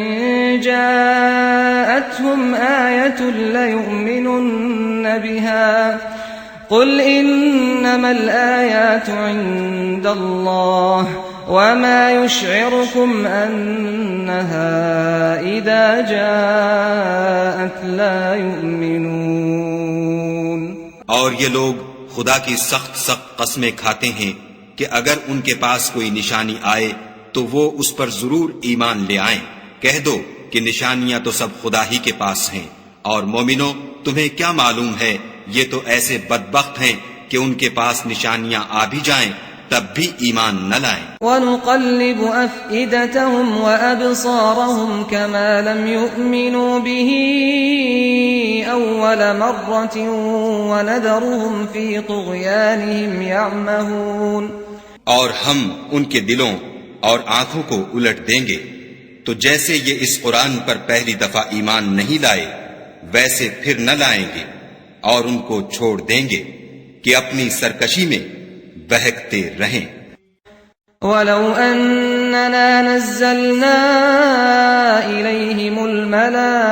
جَاءَتْهُمْ آيَةٌ لَيُؤْمِنُنَّ بِهَا قُلْ إِنَّمَا الْآيَاتُ عِندَ اللَّهِ وَمَا يُشْعِرُكُمْ أَنَّهَا إِذَا جَاءَتْ لَا يُؤْمِنُونَ۔ اور یہ لوگ خدا کی سخت سخت قسمیں کھاتے ہیں کہ اگر ان کے پاس کوئی نشانی آئے تو وہ اس پر ضرور ایمان لے آئیں۔ کہہ دو کہ نشانیاں تو سب خدا ہی کے پاس ہیں، اور مومنو تمہیں کیا معلوم ہے یہ تو ایسے بدبخت ہیں کہ ان کے پاس نشانیاں آ بھی جائیں تب بھی ایمان نہ لائیں۔ وَنُقَلِّبُ أَفْئِدَتَهُمْ وَأَبْصَارَهُمْ كَمَا لَمْ يُؤْمِنُوا بِهِ أَوَّلَ مَرَّةٍ وَنَذَرُهُمْ فِي طُغْيَانِهِمْ يَعْمَهُونَ۔ اور ہم ان کے دلوں اور آنکھوں کو الٹ دیں گے تو جیسے یہ اس قرآن پر پہلی دفعہ ایمان نہیں لائے ویسے پھر نہ لائیں گے، اور ان کو چھوڑ دیں گے کہ اپنی سرکشی میں بہکتے رہیں۔ وَلَوْ أَنَّنَا نَزَّلْنَا إِلَيْهِمُ الْمَلَائِكَةَ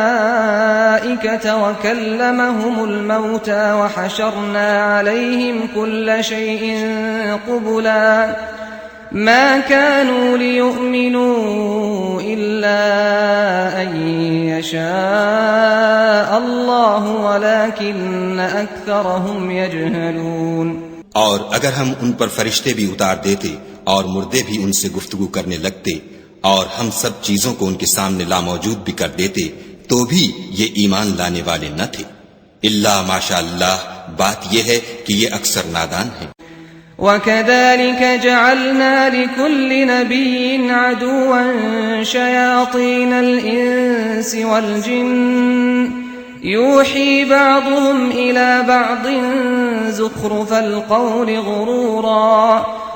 وَكَلَّمَهُمُ الْمَوْتَى وَحَشَرْنَا عَلَيْهِمْ كُلَّ شَيْءٍ قُبُلًا مَا كَانُوا لِيُؤْمِنُوا إِلَّا أَن يَشَاءَ اللَّهُ وَلَكِنَّ أَكْثَرَهُمْ يَجْهَلُونَ۔ اور اگر ہم ان پر فرشتے بھی اتار دیتے اور مردے بھی ان سے گفتگو کرنے لگتے اور ہم سب چیزوں کو ان کے سامنے لاموجود بھی کر دیتے تو بھی یہ ایمان لانے والے نہ تھے، الا ماشاء اللہ بات یہ ہے کہ یہ اکثر نادان ہیں۔ وَكَذَلِكَ جَعَلْنَا لِكُلِّ نَبِيٍّ عَدُوًّا شَيَاطِينَ الْإِنسِ وَالْجِنِّ يُوحِي بَعْضُهُمْ إِلَى بَعْضٍ زُخْرُفَ الْقَوْلِ غُرُورًا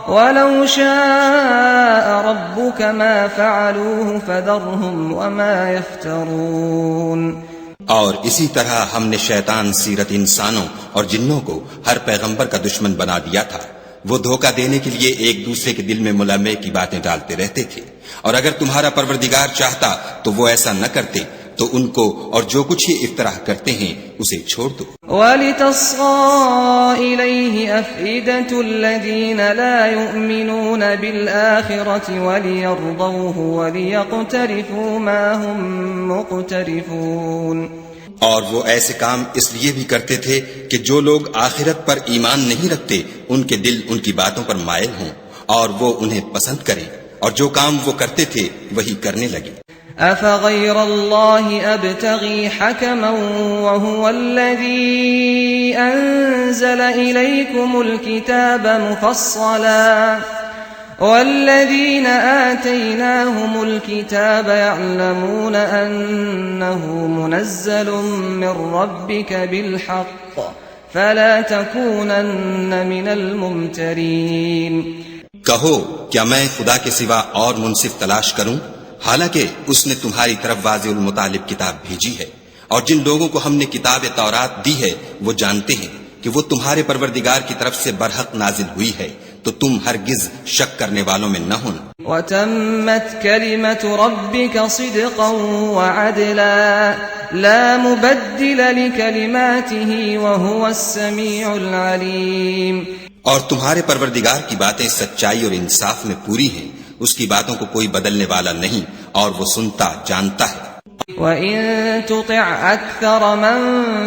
وَلَوْ شَاءَ رَبُّكَ مَا فَعَلُوهُ فَذَرْهُمْ وَمَا يَفْتَرُونَ۔ اور اسی طرح ہم نے شیطان سیرت انسانوں اور جنوں کو ہر پیغمبر کا دشمن بنا دیا تھا، وہ دھوکہ دینے کے لیے ایک دوسرے کے دل میں ملامے کی باتیں ڈالتے رہتے تھے، اور اگر تمہارا پروردگار چاہتا تو وہ ایسا نہ کرتے، تو ان کو اور جو کچھ یہ افطراح کرتے ہیں اسے چھوڑ دو۔ وَلِتَصْغَىٰ إِلَيْهِ أَفْئِدَةُ الَّذِينَ لَا يُؤْمِنُونَ بِالْآخِرَةِ وَلِيَرْضَوْهُ وَلِيَقْتَرِفُوا مَا هُمْ مُقْتَرِفُونَ۔ اور وہ ایسے کام اس لیے بھی کرتے تھے کہ جو لوگ آخرت پر ایمان نہیں رکھتے ان کے دل ان کی باتوں پر مائل ہوں اور وہ انہیں پسند کریں، اور جو کام وہ کرتے تھے وہی کرنے لگے۔ أفغير الله أبتغي حكما وهو الذي أنزل إليكم الكتاب مفصلا والذين آتيناهم الكتاب يعلمون أنه منزل من ربك بالحق فلا تكونن من الممترين۔ کہو کیا میں خدا کے سوا اور منصف تلاش کروں، حالانکہ اس نے تمہاری طرف واضح المطالب کتاب بھیجی ہے، اور جن لوگوں کو ہم نے کتاب تورات دی ہے وہ جانتے ہیں کہ وہ تمہارے پروردگار کی طرف سے برحق نازل ہوئی ہے، تو تم ہرگز شک کرنے والوں میں نہ ہو۔ وَتَمَّتْ كَلِمَةُ رَبِّكَ صِدْقًا وَعَدْلًا لَا مُبَدِّلَ لِكَلِمَاتِهِ وَهُوَ السَّمِيعُ الْعَلِيمُ۔ اور تمہارے پروردگار کی باتیں سچائی اور انصاف میں پوری ہیں، اس کی باتوں کو کوئی بدلنے والا نہیں، اور وہ سنتا جانتا ہے۔ وَإِن تُطِعْ أَكْثَرَ مَن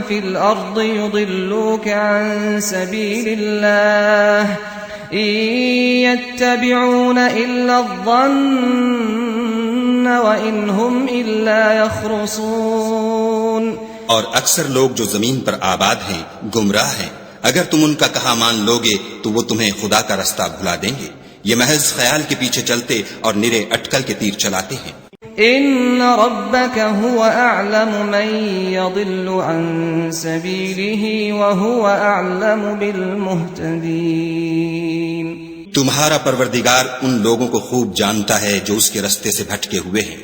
فِي الْأَرْضِ يُضِلُّوكَ عَن سَبِيلِ اللَّهِ إِن يَتَّبِعُونَ إِلَّا الظَّنَّ وَإِنْ هُمْ إِلَّا يَخْرُصُونَ۔ اور اکثر لوگ جو زمین پر آباد ہیں گمراہ ہیں، اگر تم ان کا کہا مان لوگے تو وہ تمہیں خدا کا رستہ بھلا دیں گے، یہ محض خیال کے پیچھے چلتے اور نرے اٹکل کے تیر چلاتے ہیں۔ ان ربك هو اعلم من يضل عن سبيله وهو اعلم بالمهتدين۔ تمہارا پروردگار ان لوگوں کو خوب جانتا ہے جو اس کے رستے سے بھٹکے ہوئے ہیں،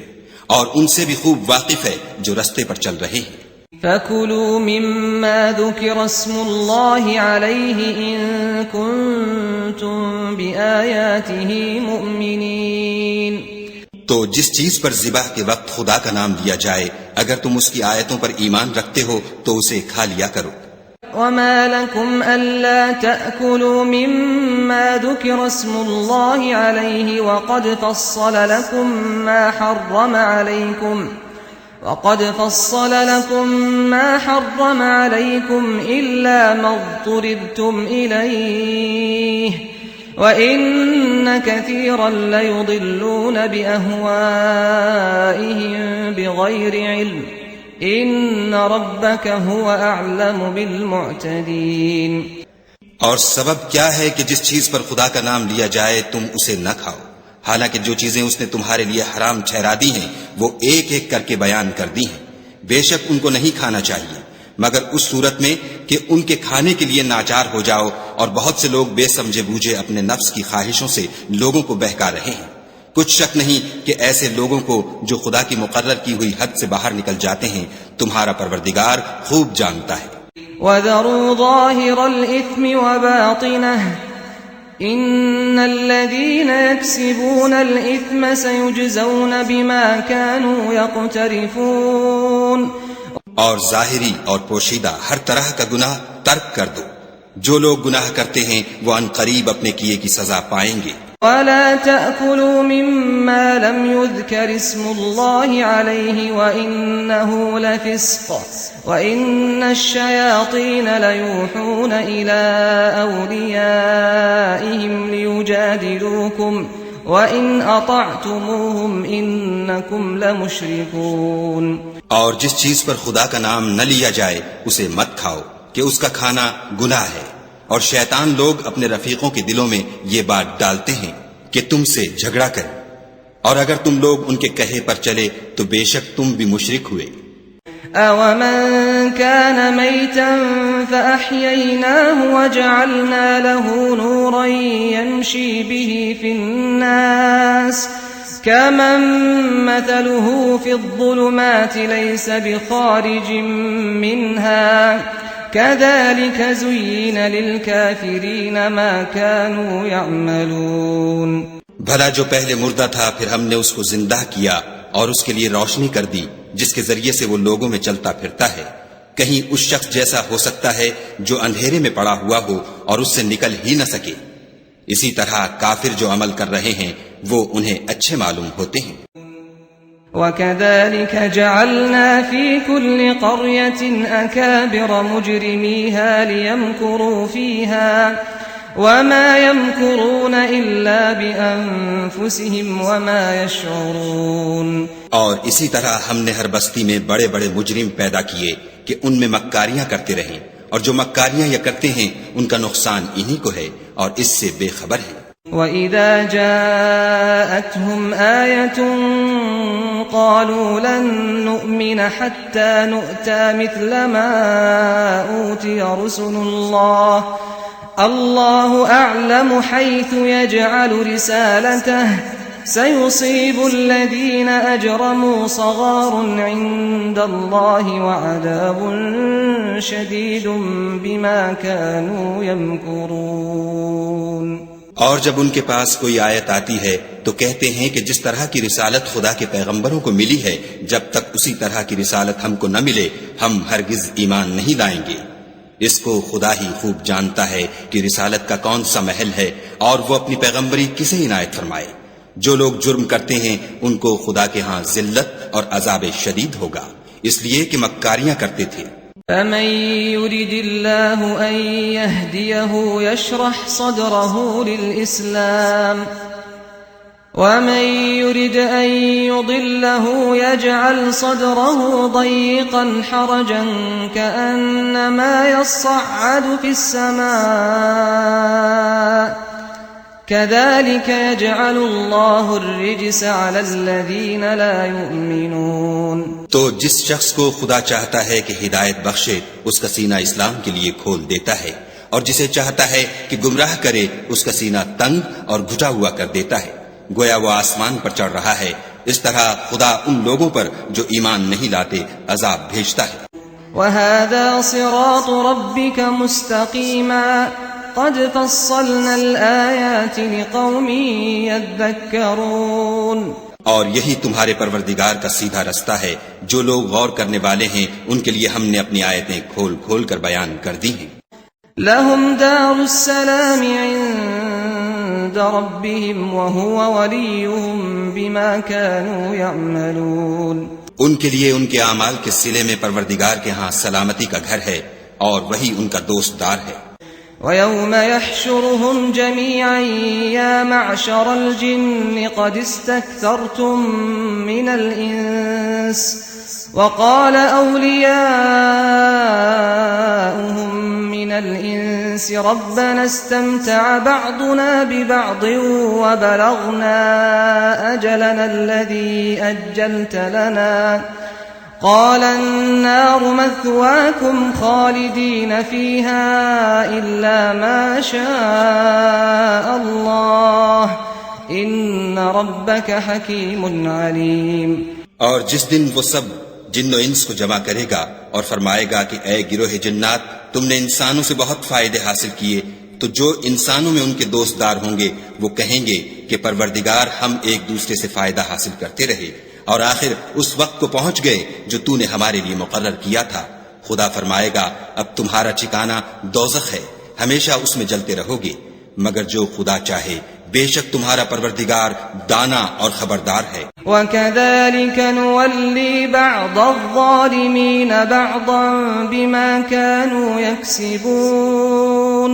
اور ان سے بھی خوب واقف ہے جو رستے پر چل رہے ہیں۔ فَكُلُوا مِمَّا ذُكِرَ اسْمُ اللَّهِ عَلَيْهِ إِن كُنتُم بِآيَاتِهِ مُؤْمِنِينَ۔ تو جس چیز پر ذبح کے وقت خدا کا نام لیا جائے اگر تم اس کی آیتوں پر ایمان رکھتے ہو تو اسے کھا لیا کرو۔ وَمَا لَكُمْ أَلَّا تَأْكُلُوا مِمَّا ذُكِرَ اسْمُ اللَّهِ عَلَيْهِ وَقَدْ فَصَّلَ لَكُم مَّا حَرَّمَ عَلَيْكُمْ إِلَّا مَا اضْطُرِرْتُمْ إِلَيْهِ وَإِنَّ كَثِيرًا لَيُضِلُّونَ بِأَهْوَائِهِمْ بِغَيْرِ عِلْمٍ إِنَّ رَبَّكَ هُوَ أَعْلَمُ بِالْمُعْتَدِينَ۔ اور سبب کیا ہے کہ جس چیز پر خدا کا نام لیا جائے تم اسے نہ کھاؤ، حالانکہ جو چیزیں اس نے تمہارے لیے حرام ٹھہرا دی ہیں وہ ایک ایک کر کے بیان کر دی ہیں۔ بے شک ان کو نہیں کھانا چاہیے مگر اس صورت میں کہ ان کے کھانے کے لیے ناچار ہو جاؤ، اور بہت سے لوگ بے سمجھے بوجھے اپنے نفس کی خواہشوں سے لوگوں کو بہکا رہے ہیں۔ کچھ شک نہیں کہ ایسے لوگوں کو جو خدا کی مقرر کی ہوئی حد سے باہر نکل جاتے ہیں تمہارا پروردگار خوب جانتا ہے۔ وَذَرُوا ظَاهِرَ الْإِثْمِ وَبَاطِنَهُ إِنَّ الَّذِينَ يَكْسِبُونَ الْإِثْمَ سَيُجْزَوْنَ بِمَا كَانُوا يَقْتَرِفُونَ۔ اور ظاہری اور پوشیدہ ہر طرح کا گناہ ترک کر دو، جو لوگ گناہ کرتے ہیں وہ ان قریب اپنے کیے کی سزا پائیں گے۔ وَلَا تَأْكُلُوا مِمَّا لَمْ يُذْكَرِ اسْمُ اللَّهِ عَلَيْهِ وَإِنَّهُ لَفِسْقٌ وَإِنَّ الشَّيَاطِينَ لَيُوحُونَ إِلَىٰ أَوْلِيَائِهِمْ لِيُجَادِلُوكُمْ وَإِنْ أَطَعْتُمُوهُمْ إِنَّكُمْ لَمُشْرِكُونَ۔ اور جس چیز پر خدا کا نام نہ لیا جائے اسے مت کھاؤ کہ اس کا کھانا گناہ ہے، اور شیطان لوگ اپنے رفیقوں کے دلوں میں یہ بات ڈالتے ہیں کہ تم سے جھگڑا کریں، اور اگر تم لوگ ان کے کہے پر چلے تو بے شک تم بھی مشرک ہوئے۔ أَوَمَنْ كَانَ مَيْتًا فَأَحْيَيْنَاهُ وَجَعَلْنَا لَهُ نُورًا يَمْشِي بِهِ فِي النَّاسِ كَمَنْ مَثَلُهُ فِي الظُّلُمَاتِ لَيْسَ بِخَارِجٍ مِّنْهَا كَذَلِكَ زُيِّنَ لِلْكَافِرِينَ مَا كَانُوا يَعْمَلُونَ۔ بھلا جو پہلے مردہ تھا پھر ہم نے اس کو زندہ کیا اور اس کے لیے روشنی کر دی جس کے ذریعے سے وہ لوگوں میں چلتا پھرتا ہے، کہیں اس شخص جیسا ہو سکتا ہے جو اندھیرے میں پڑا ہوا ہو اور اس سے نکل ہی نہ سکے۔ اسی طرح کافر جو عمل کر رہے ہیں وہ انہیں اچھے معلوم ہوتے ہیں۔ وَكَذَلِكَ جَعَلْنَا فِي كُلِّ قَرْيَةٍ أَكَابِرَ مُجْرِمِيهَا لِيَمْكُرُوا فِيهَا وما يمكرون إلا بأنفسهم وما يشعرون. اور اسی طرح ہم نے ہر بستی میں بڑے بڑے مجرم پیدا کیے کہ ان میں مکاریاں کرتے رہیں، اور جو مکاریاں یہ کرتے ہیں ان کا نقصان انہی کو ہے اور اس سے بے خبر ہیں. وَإِذَا جَاءَتْهُمْ آيَةٌ قَالُوا لَن نُّؤْمِنَ حَتَّى نُؤْتَىٰ مِثْلَ مَا أُوتِيَ رُسُلُ اللَّهِ اللَّهُ أَعْلَمُ حَيْثُ يَجْعَلُ رِسَالَتَهُ سَيُصِيبُ الَّذِينَ أَجْرَمُوا صَغَارٌ عِندَ اللَّهِ وَعَذَابٌ شَدِيدٌ بِمَا كَانُوا يَمْكُرُونَ. اور جب ان کے پاس کوئی آیت آتی ہے تو کہتے ہیں کہ جس طرح کی رسالت خدا کے پیغمبروں کو ملی ہے، جب تک اسی طرح کی رسالت ہم کو نہ ملے ہم ہرگز ایمان نہیں لائیں گے. اس کو خدا ہی خوب جانتا ہے کہ رسالت کا کون سا محل ہے اور وہ اپنی پیغمبری کسے عنایت فرمائے. جو لوگ جرم کرتے ہیں ان کو خدا کے ہاں ذلت اور عذاب شدید ہوگا، اس لیے کہ مکاریاں کرتے تھے. فمن يرد الله أن يهديه يشرح صدره للإسلام ومن يرد أن يضله يجعل صدره ضيقا حرجا كأنما يصعد في السماء كذلك يجعل الله الرجس على الذين لا يؤمنون. تو جس شخص کو خدا چاہتا ہے کہ ہدایت بخشے اس کا سینہ اسلام کے لیے کھول دیتا ہے، اور جسے چاہتا ہے کہ گمراہ کرے اس کا سینہ تنگ اور گھٹا ہوا کر دیتا ہے، گویا وہ آسمان پر چڑھ رہا ہے. اس طرح خدا ان لوگوں پر جو ایمان نہیں لاتے عذاب بھیجتا ہے. وَهَذَا صِرَاطُ رَبِّكَ مُسْتَقِيمًا قَدْ فَصَّلْنَا الْآيَاتِ لِقَوْمٍ يَذَّكَّرُونَ. اور یہی تمہارے پروردگار کا سیدھا رستہ ہے، جو لوگ غور کرنے والے ہیں ان کے لیے ہم نے اپنی آیتیں کھول کھول کر بیان کر دی ہیں. لَهُمْ دَارُ السَّلَامِ عِندَ رَبِّهِمْ وَهُوَ وَلِيُّهُمْ بِمَا كَانُوا يَعْمَلُونَ. ان کے لیے ان کے اعمال کے صلے میں پروردگار کے ہاں سلامتی کا گھر ہے اور وہی ان کا دوست دار ہے. وَيَوْمَ يَحْشُرُهُمْ جَمِيعًا يَا مَعْشَرَ الْجِنِّ قَدِ اسْتَكْثَرْتُم مِّنَ الْإِنسِ وَقَالَ أَوْلِيَاؤُهُم مِّنَ الْإِنسِ رَبَّنَا اسْتَمْتَعَ بَعْضُنَا بِبَعْضٍ وَبَلَغْنَا أَجَلَنَا الَّذِي أَجَّلْتَ لَنَا قال النار مثواكم خالدين فيها إلا ما شاء الله إن ربك حكيم عليم. اور جس دن وہ سب جن و انس کو جمع کرے گا اور فرمائے گا کہ اے گروہ جنات، تم نے انسانوں سے بہت فائدے حاصل کیے، تو جو انسانوں میں ان کے دوست دار ہوں گے وہ کہیں گے کہ پروردگار ہم ایک دوسرے سے فائدہ حاصل کرتے رہے اور آخر اس وقت کو پہنچ گئے جو تو نے ہمارے لیے مقرر کیا تھا. خدا فرمائے گا اب تمہارا ٹھکانہ دوزخ ہے، ہمیشہ اس میں جلتے رہو گے، مگر جو خدا چاہے بے شک تمہارا پروردگار دانا اور خبردار ہے. وَكَذَلِكَ نُوَلِّي بَعْضَ الظَّالِمِينَ بَعْضًا بِمَا كَانُوا يَكْسِبُونَ.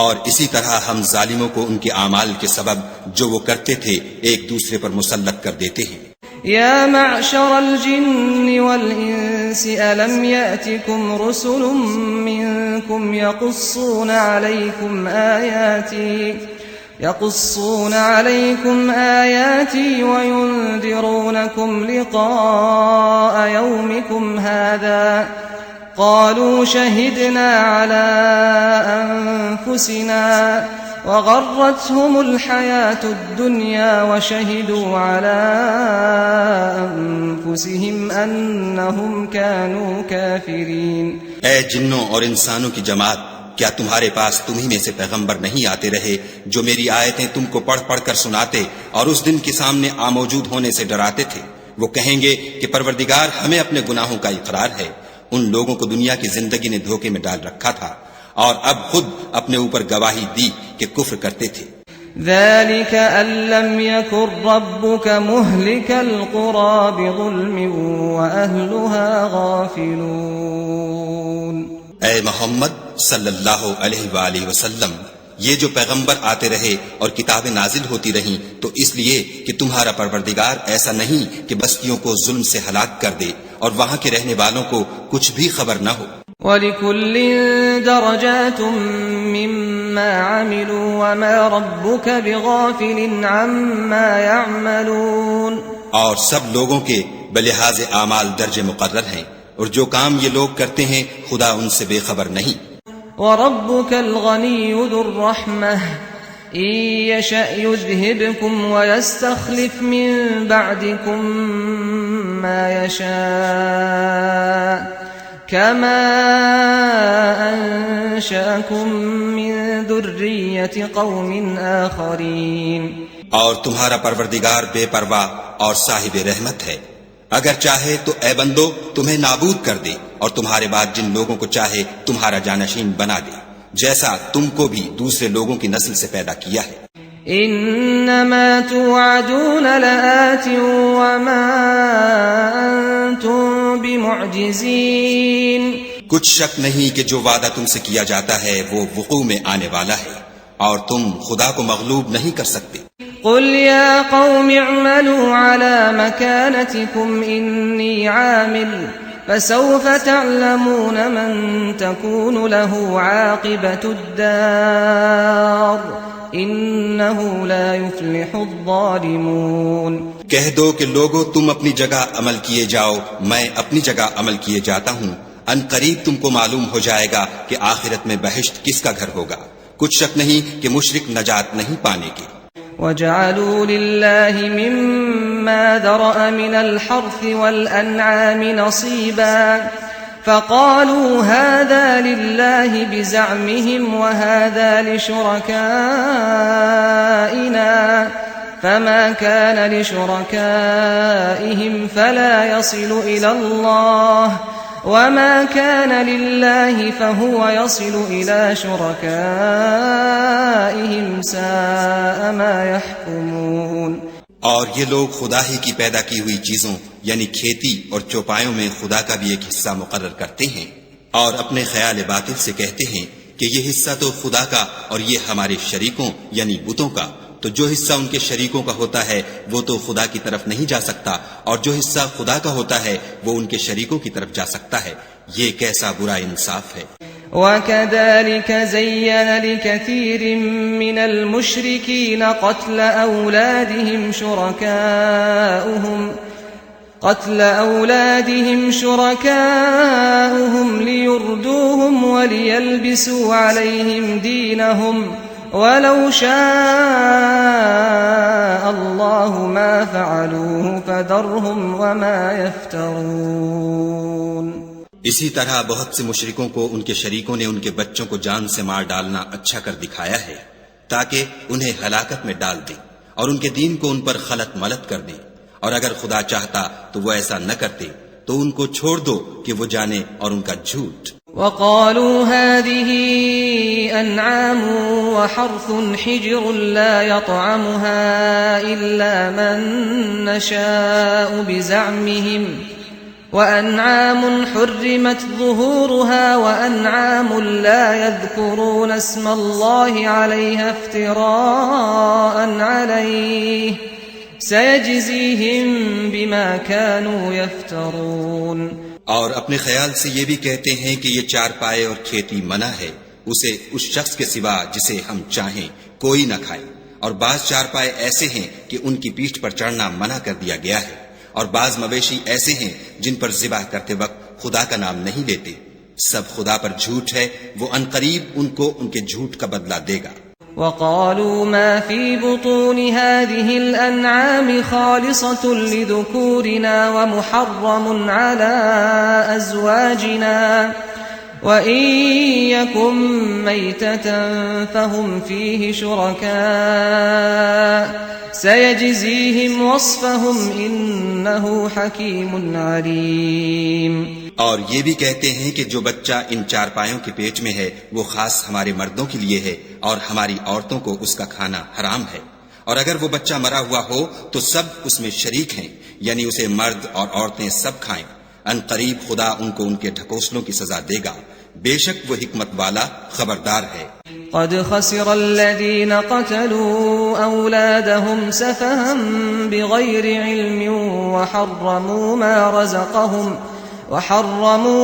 اور اسی طرح ہم ظالموں کو ان کے اعمال کے سبب جو وہ کرتے تھے ایک دوسرے پر مسلط کر دیتے ہیں. يا معشر الجن والإنس ألم يأتكم رسل منكم يقصون عليكم آياتي وينذرونكم لقاء يومكم هذا قالوا شهدنا على أنفسنا وغرتهم الحياة الدنيا وشهدوا على أنفسهم أنهم كانوا كافرين. اے جنوں اور انسانوں کی جماعت، کیا تمہارے پاس تمہیں میں سے پیغمبر نہیں آتے رہے جو میری آیتیں تم کو پڑھ پڑھ کر سناتے اور اس دن کے سامنے موجود ہونے سے ڈراتے تھے؟ وہ کہیں گے کہ پروردگار ہمیں اپنے گناہوں کا اقرار ہے. ان لوگوں کو دنیا کی زندگی نے دھوکے میں ڈال رکھا تھا اور اب خود اپنے اوپر گواہی دی کہ کفر کرتے تھے. ذلك أن لم يكن ربك مهلك القرى بظلم وأهلها غافلون. اے محمد صلی اللہ علیہ وآلہ وسلم، یہ جو پیغمبر آتے رہے اور کتابیں نازل ہوتی رہیں تو اس لیے کہ تمہارا پروردگار ایسا نہیں کہ بستیوں کو ظلم سے ہلاک کر دے اور وہاں کے رہنے والوں کو کچھ بھی خبر نہ ہو۔ وَلِكُلٍّ دَرَجَاتٌ مِّمَّا عَمِلُوا وَمَا رَبُّكَ بِغَافِلٍ عَمَّا يَعْمَلُونَ، اور سب لوگوں کے بلحاظ اعمال درجے مقرر ہیں، اور جو کام یہ لوگ کرتے ہیں خدا ان سے بے خبر نہیں۔ وَرَبُّكَ الْغَنِيُّ ذُو الرَّحْمَةِ إِن يَشَأْ يُذْهِبْكُمْ وَيَسْتَخْلِفْ مِن بَعْدِكُم مَّا يَشَاءُ كَمَا أَنشَأَكُم مِّن ذُرِّيَّةِ قَوْمٍ آخَرِينَ، اور تمہارا پروردگار بے پرواہ اور صاحب رحمت ہے، اگر چاہے تو اے بندو تمہیں نابود کر دے اور تمہارے بعد جن لوگوں کو چاہے تمہارا جانشین بنا دے، جیسا تم کو بھی دوسرے لوگوں کی نسل سے پیدا کیا ہے۔ انما توعدون لآت وما انتم بمعجزین، کچھ شک نہیں کہ جو وعدہ تم سے کیا جاتا ہے وہ وقوع میں آنے والا ہے، اور تم خدا کو مغلوب نہیں کر سکتے۔ قل يا قوم اعملوا على مكانتكم إني عامل فسوف تعلمون من تكون له عاقبة الدار إنه لا يفلح الظالمون۔ کہہ دو کہ لوگو تم اپنی جگہ عمل کیے جاؤ، میں اپنی جگہ عمل کیے جاتا ہوں، ان قریب تم کو معلوم ہو جائے گا کہ آخرت میں بہشت کس کا گھر ہوگا، کچھ شک نہیں کہ مشرک نجات نہیں پانے کی۔ وَجَعَلُوا لِلَّهِ مِمَّا ذَرَأَ مِنَ الْحَرْثِ وَالْأَنْعَامِ نَصِيبًا فَقَالُوا هَذَا لِلَّهِ بِزَعْمِهِمْ وَهَذَا لِشُرَكَائِنَا فَمَا كَانَ لِشُرَكَائِهِمْ فَلَا يَصِلُ إِلَى اللَّهِ وَمَا كَانَ لِلَّهِ فَهُوَ يَصِلُ إِلَى شُرَكَائِهِمْ سَاءَ مَا يَحْكُمُونَ۔ اور یہ لوگ خدا ہی کی پیدا کی ہوئی چیزوں یعنی کھیتی اور چوپایوں میں خدا کا بھی ایک حصہ مقرر کرتے ہیں، اور اپنے خیال باطل سے کہتے ہیں کہ یہ حصہ تو خدا کا اور یہ ہمارے شریکوں یعنی بتوں کا، تو جو حصہ ان کے شریکوں کا ہوتا ہے وہ تو خدا کی طرف نہیں جا سکتا، اور جو حصہ خدا کا ہوتا ہے وہ ان کے شریکوں کی طرف جا سکتا ہے۔ یہ کیسا برا انصاف ہے۔ وَكَذَلِكَ زَيَّنَ لِكَثِيرٍ مِّنَ الْمُشْرِكِينَ قَتْلَ أَوْلَادِهِمْ شُرَكَاؤُهُمْ لِيُرْدُوهُمْ وَلِيَلْبِسُوا عَلَيْهِمْ دِينَهُمْ وَلَوْ شَاءَ اللَّهُ مَا فَعَلُوهُ فَذَرْهُمْ وَمَا يَفْتَرُونَ۔ اسی طرح بہت سے مشرکوں کو ان کے شریکوں نے ان کے بچوں کو جان سے مار ڈالنا اچھا کر دکھایا ہے تاکہ انہیں ہلاکت میں ڈال دیں اور ان کے دین کو ان پر خلط ملط کر دیں، اور اگر خدا چاہتا تو وہ ایسا نہ کرتے، تو ان کو چھوڑ دو کہ وہ جانے اور ان کا جھوٹ۔ وَقَالُوا هَذِهِ أَنْعَامٌ وَحَرْثٌ حِجْرٌ لَا يَطْعَمُهَا إِلَّا مَن نَّشَاءُ بِزَعْمِهِمْ وَأَنْعَامٌ حُرِّمَتْ ظُهُورُهَا وَأَنْعَامٌ لَا يَذْكُرُونَ اسْمَ اللَّهِ عَلَيْهَا افْتِرَاءً عَلَيْهِ سَيَجْزِيهِمْ بِمَا كَانُوا يَفْتَرُونَ۔ اور اپنے خیال سے یہ بھی کہتے ہیں کہ یہ چارپائے اور کھیتی منع ہے، اسے اس شخص کے سوا جسے ہم چاہیں کوئی نہ کھائے، اور بعض چارپائے ایسے ہیں کہ ان کی پیٹھ پر چڑھنا منع کر دیا گیا ہے، اور بعض مویشی ایسے ہیں جن پر ذبح کرتے وقت خدا کا نام نہیں لیتے، سب خدا پر جھوٹ ہے، وہ عنقریب ان کو ان کے جھوٹ کا بدلہ دے گا۔ وَقَالُوا مَا فِي بُطُونِ هَذِهِ الْأَنْعَامِ خَالِصَةٌ لِذُكُورِنَا وَمُحَرَّمٌ عَلَى أَزْوَاجِنَا وَإِن يَكُن مَّيْتَةً فَهُمْ فِيهِ شُرَكَاءُ سَيَجْزِيهِمْ وَصْفَهُمْ إِنَّهُ حَكِيمٌ عَلِيمٌ۔ اور یہ بھی کہتے ہیں کہ جو بچہ ان چارپایوں کے پیٹ میں ہے وہ خاص ہمارے مردوں کے لیے ہے، اور ہماری عورتوں کو اس کا کھانا حرام ہے، اور اگر وہ بچہ مرا ہوا ہو تو سب اس میں شریک ہیں، یعنی اسے مرد اور عورتیں سب کھائیں، ان قریب خدا ان کو ان کے ڈھکوسلوں کی سزا دے گا، بے شک وہ حکمت والا خبردار ہے۔ قد خسر الذين قتلوا أولادهم سفها بغير علم وحرموا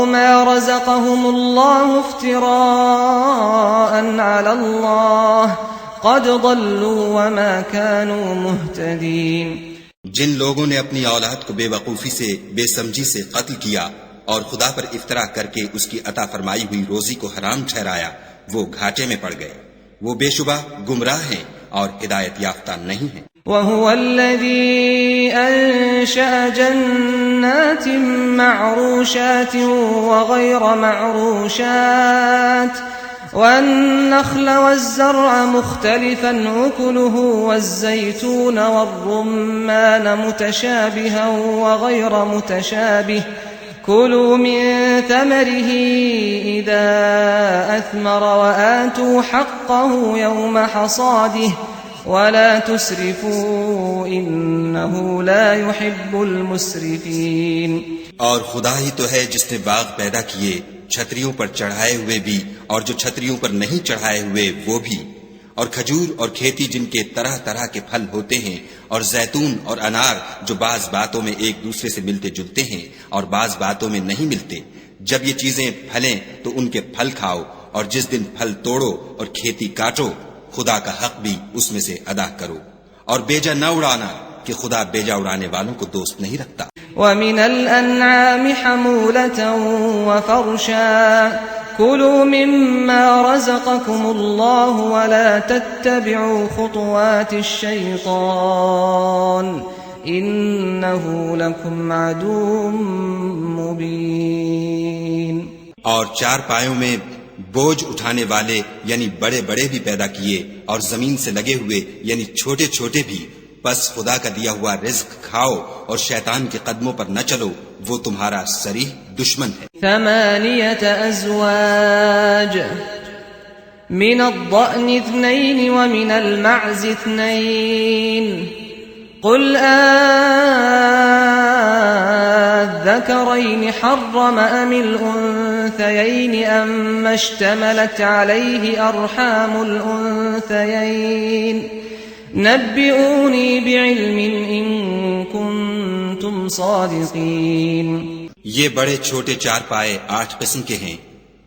ما رزقهم الله افتراء على الله قد ضلوا وما كانوا مهتدين۔ جن لوگوں نے اپنی اولاد کو بے وقوفی سے، بے سمجھی سے قتل کیا اور خدا پر افطرا کر کے اس کی عطا فرمائی ہوئی روزی کو حرام ٹھہرایا، وہ گھاٹے میں پڑ گئے، وہ بے شبہ گمراہ ہیں اور ہدایت یافتہ نہیں ہیں۔ وهو الذي أنشأ جنات معروشات وغير معروشات والنخل والزرع مختلفا أكله والزيتون والرمان متشابها وغير متشابه كلوا من ثمره إذا أثمر وآتوا حقه يوم حصاده ولا تسرفوا إنه لا يحب المسرفين۔ اور خدا ہی تو ہے جس نے باغ پیدا کیے، چھتریوں پر چڑھائے ہوئے بھی اور جو چھتریوں پر نہیں چڑھائے ہوئے وہ بھی، اور کھجور اور کھیتی جن کے طرح طرح کے پھل ہوتے ہیں، اور زیتون اور انار جو بعض باتوں میں ایک دوسرے سے ملتے جلتے ہیں اور بعض باتوں میں نہیں ملتے۔ جب یہ چیزیں پھلیں تو ان کے پھل کھاؤ، اور جس دن پھل توڑو اور کھیتی کاٹو، خدا کا حق بھی اس میں سے ادا کرو، اور بیجا نہ اڑانا کہ خدا بیجا اڑانے والوں کو دوست نہیں رکھتا۔ وَمِنَ الْأَنْعَامِ حَمُولَةً وَفَرْشًا كُلُوا مِمَّا رَزَقَكُمُ اللَّهُ وَلَا تَتَّبِعُوا خُطُوَاتِ الشَّيْطَانِ إِنَّهُ لَكُمْ عَدُوٌّ مُبِينٌ۔ اور چار پایوں میں بوجھ اٹھانے والے یعنی بڑے بڑے بھی پیدا کیے، اور زمین سے لگے ہوئے یعنی چھوٹے چھوٹے بھی، بس خدا کا دیا ہوا رزق کھاؤ اور شیطان کے قدموں پر نہ چلو، وہ تمہارا صریح دشمن ہے۔ 8 أزواج من الضأن 2 ومن المعز 2 قل الذكرين حرم أم الأنثيين أما اشتملت عليه أرحام الأنثيين نبئوني بعلم إن كنتم صادقين۔ یہ بڑے چھوٹے چار پائے 8 قسم کے ہیں،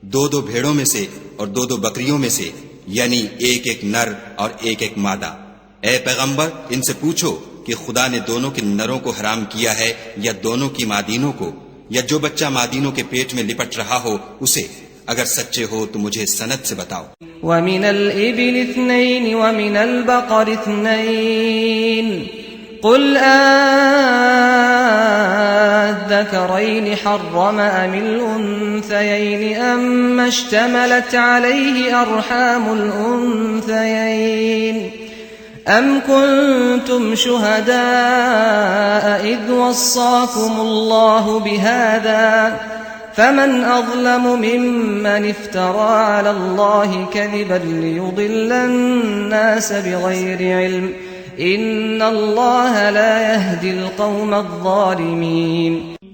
2 بھیڑوں میں سے اور 2 بکریوں میں سے، یعنی ایک نر اور ایک مادہ۔ اے پیغمبر ان سے پوچھو کہ خدا نے دونوں کے نروں کو حرام کیا ہے یا دونوں کی مادینوں کو، یا جو بچہ مادینوں کے پیٹ میں لپٹ رہا ہو اسے؟ اگر سچے ہو تو مجھے سند سے بتاؤ۔ وَمِنَ الْإِبِلِ 2 وَمِنَ الْبَقَرِ 2 قُلْ الذَّكَرَيْنِ حَرَّمَ أَمِ الْأُنثَيَيْنِ أَمَّا اشْتَمَلَتْ عَلَيْهِ أَرْحَامُ الْأُنثَيَيْنِ أَمْ كُنْتُمْ شُهَدَاءَ إِذْ وَصَّاكُمُ اللَّهُ بِهَذَا فَمَنْ أَظْلَمُ مِمَّنِ افْتَرَى عَلَى اللَّهِ كَذِبًا لِيُضِلَّ النَّاسَ بِغَيْرِ عِلْمٍ إِنَّ اللَّهَ لَا يَهْدِي الْقَوْمَ الظَّالِمِينَ۔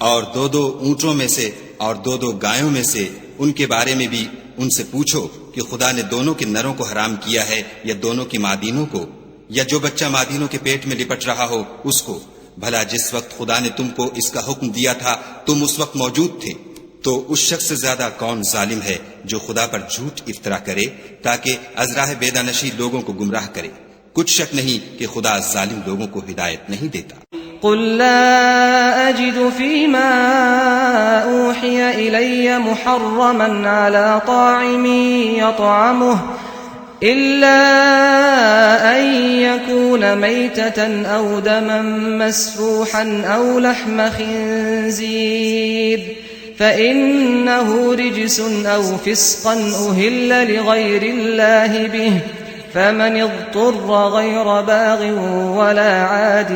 اور 2 اونٹوں میں سے اور 2 گایوں میں سے ان کے بارے میں بھی ان سے پوچھو کہ خدا نے دونوں کے نروں کو حرام کیا ہے یا دونوں کی مادینوں کو، یا جو بچہ مادینوں کے پیٹ میں لپٹ رہا ہو اس کو؟ بھلا جس وقت خدا نے تم کو اس کا حکم دیا تھا تم اس وقت موجود تھے؟ تو اس شخص سے زیادہ کون ظالم ہے جو خدا پر جھوٹ افطرا کرے تاکہ از راہ بیدانشی لوگوں کو گمراہ کرے؟ کچھ شک نہیں کہ خدا ظالم لوگوں کو ہدایت نہیں دیتا۔ قل لا أجد فيما أوحي إلي محرما على طاعم يطعمه إلا أن يكون ميتة أو دما مسفوحا أو لحم خنزير فإنه رجس أو فسقا أهل لغير الله به فمن اضطر غير باغ ولا عاد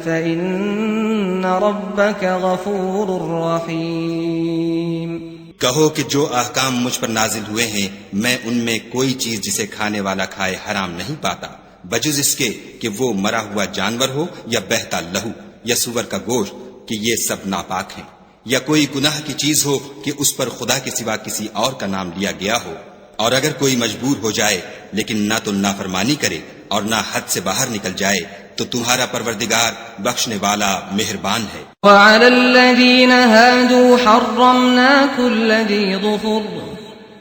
فإن ربك غفور رحيم۔ کہو کہ جو احکام مجھ پر نازل ہوئے ہیں میں ان میں کوئی چیز جسے کھانے والا کھائے حرام نہیں پاتا، بجز اس کے کہ وہ مرا ہوا جانور ہو یا بہتا لہو یا سور کا گوشت، کہ یہ سب ناپاک ہیں۔ یا کوئی گناہ کی چیز ہو کہ اس پر خدا کے سوا کسی اور کا نام لیا گیا ہو، اور اگر کوئی مجبور ہو جائے لیکن نہ تو نافرمانی کرے اور نہ حد سے باہر نکل جائے تو تمہارا پروردگار بخشنے والا مہربان ہے۔ وعلى الذين هادوا حرمنا كل ذي ظفر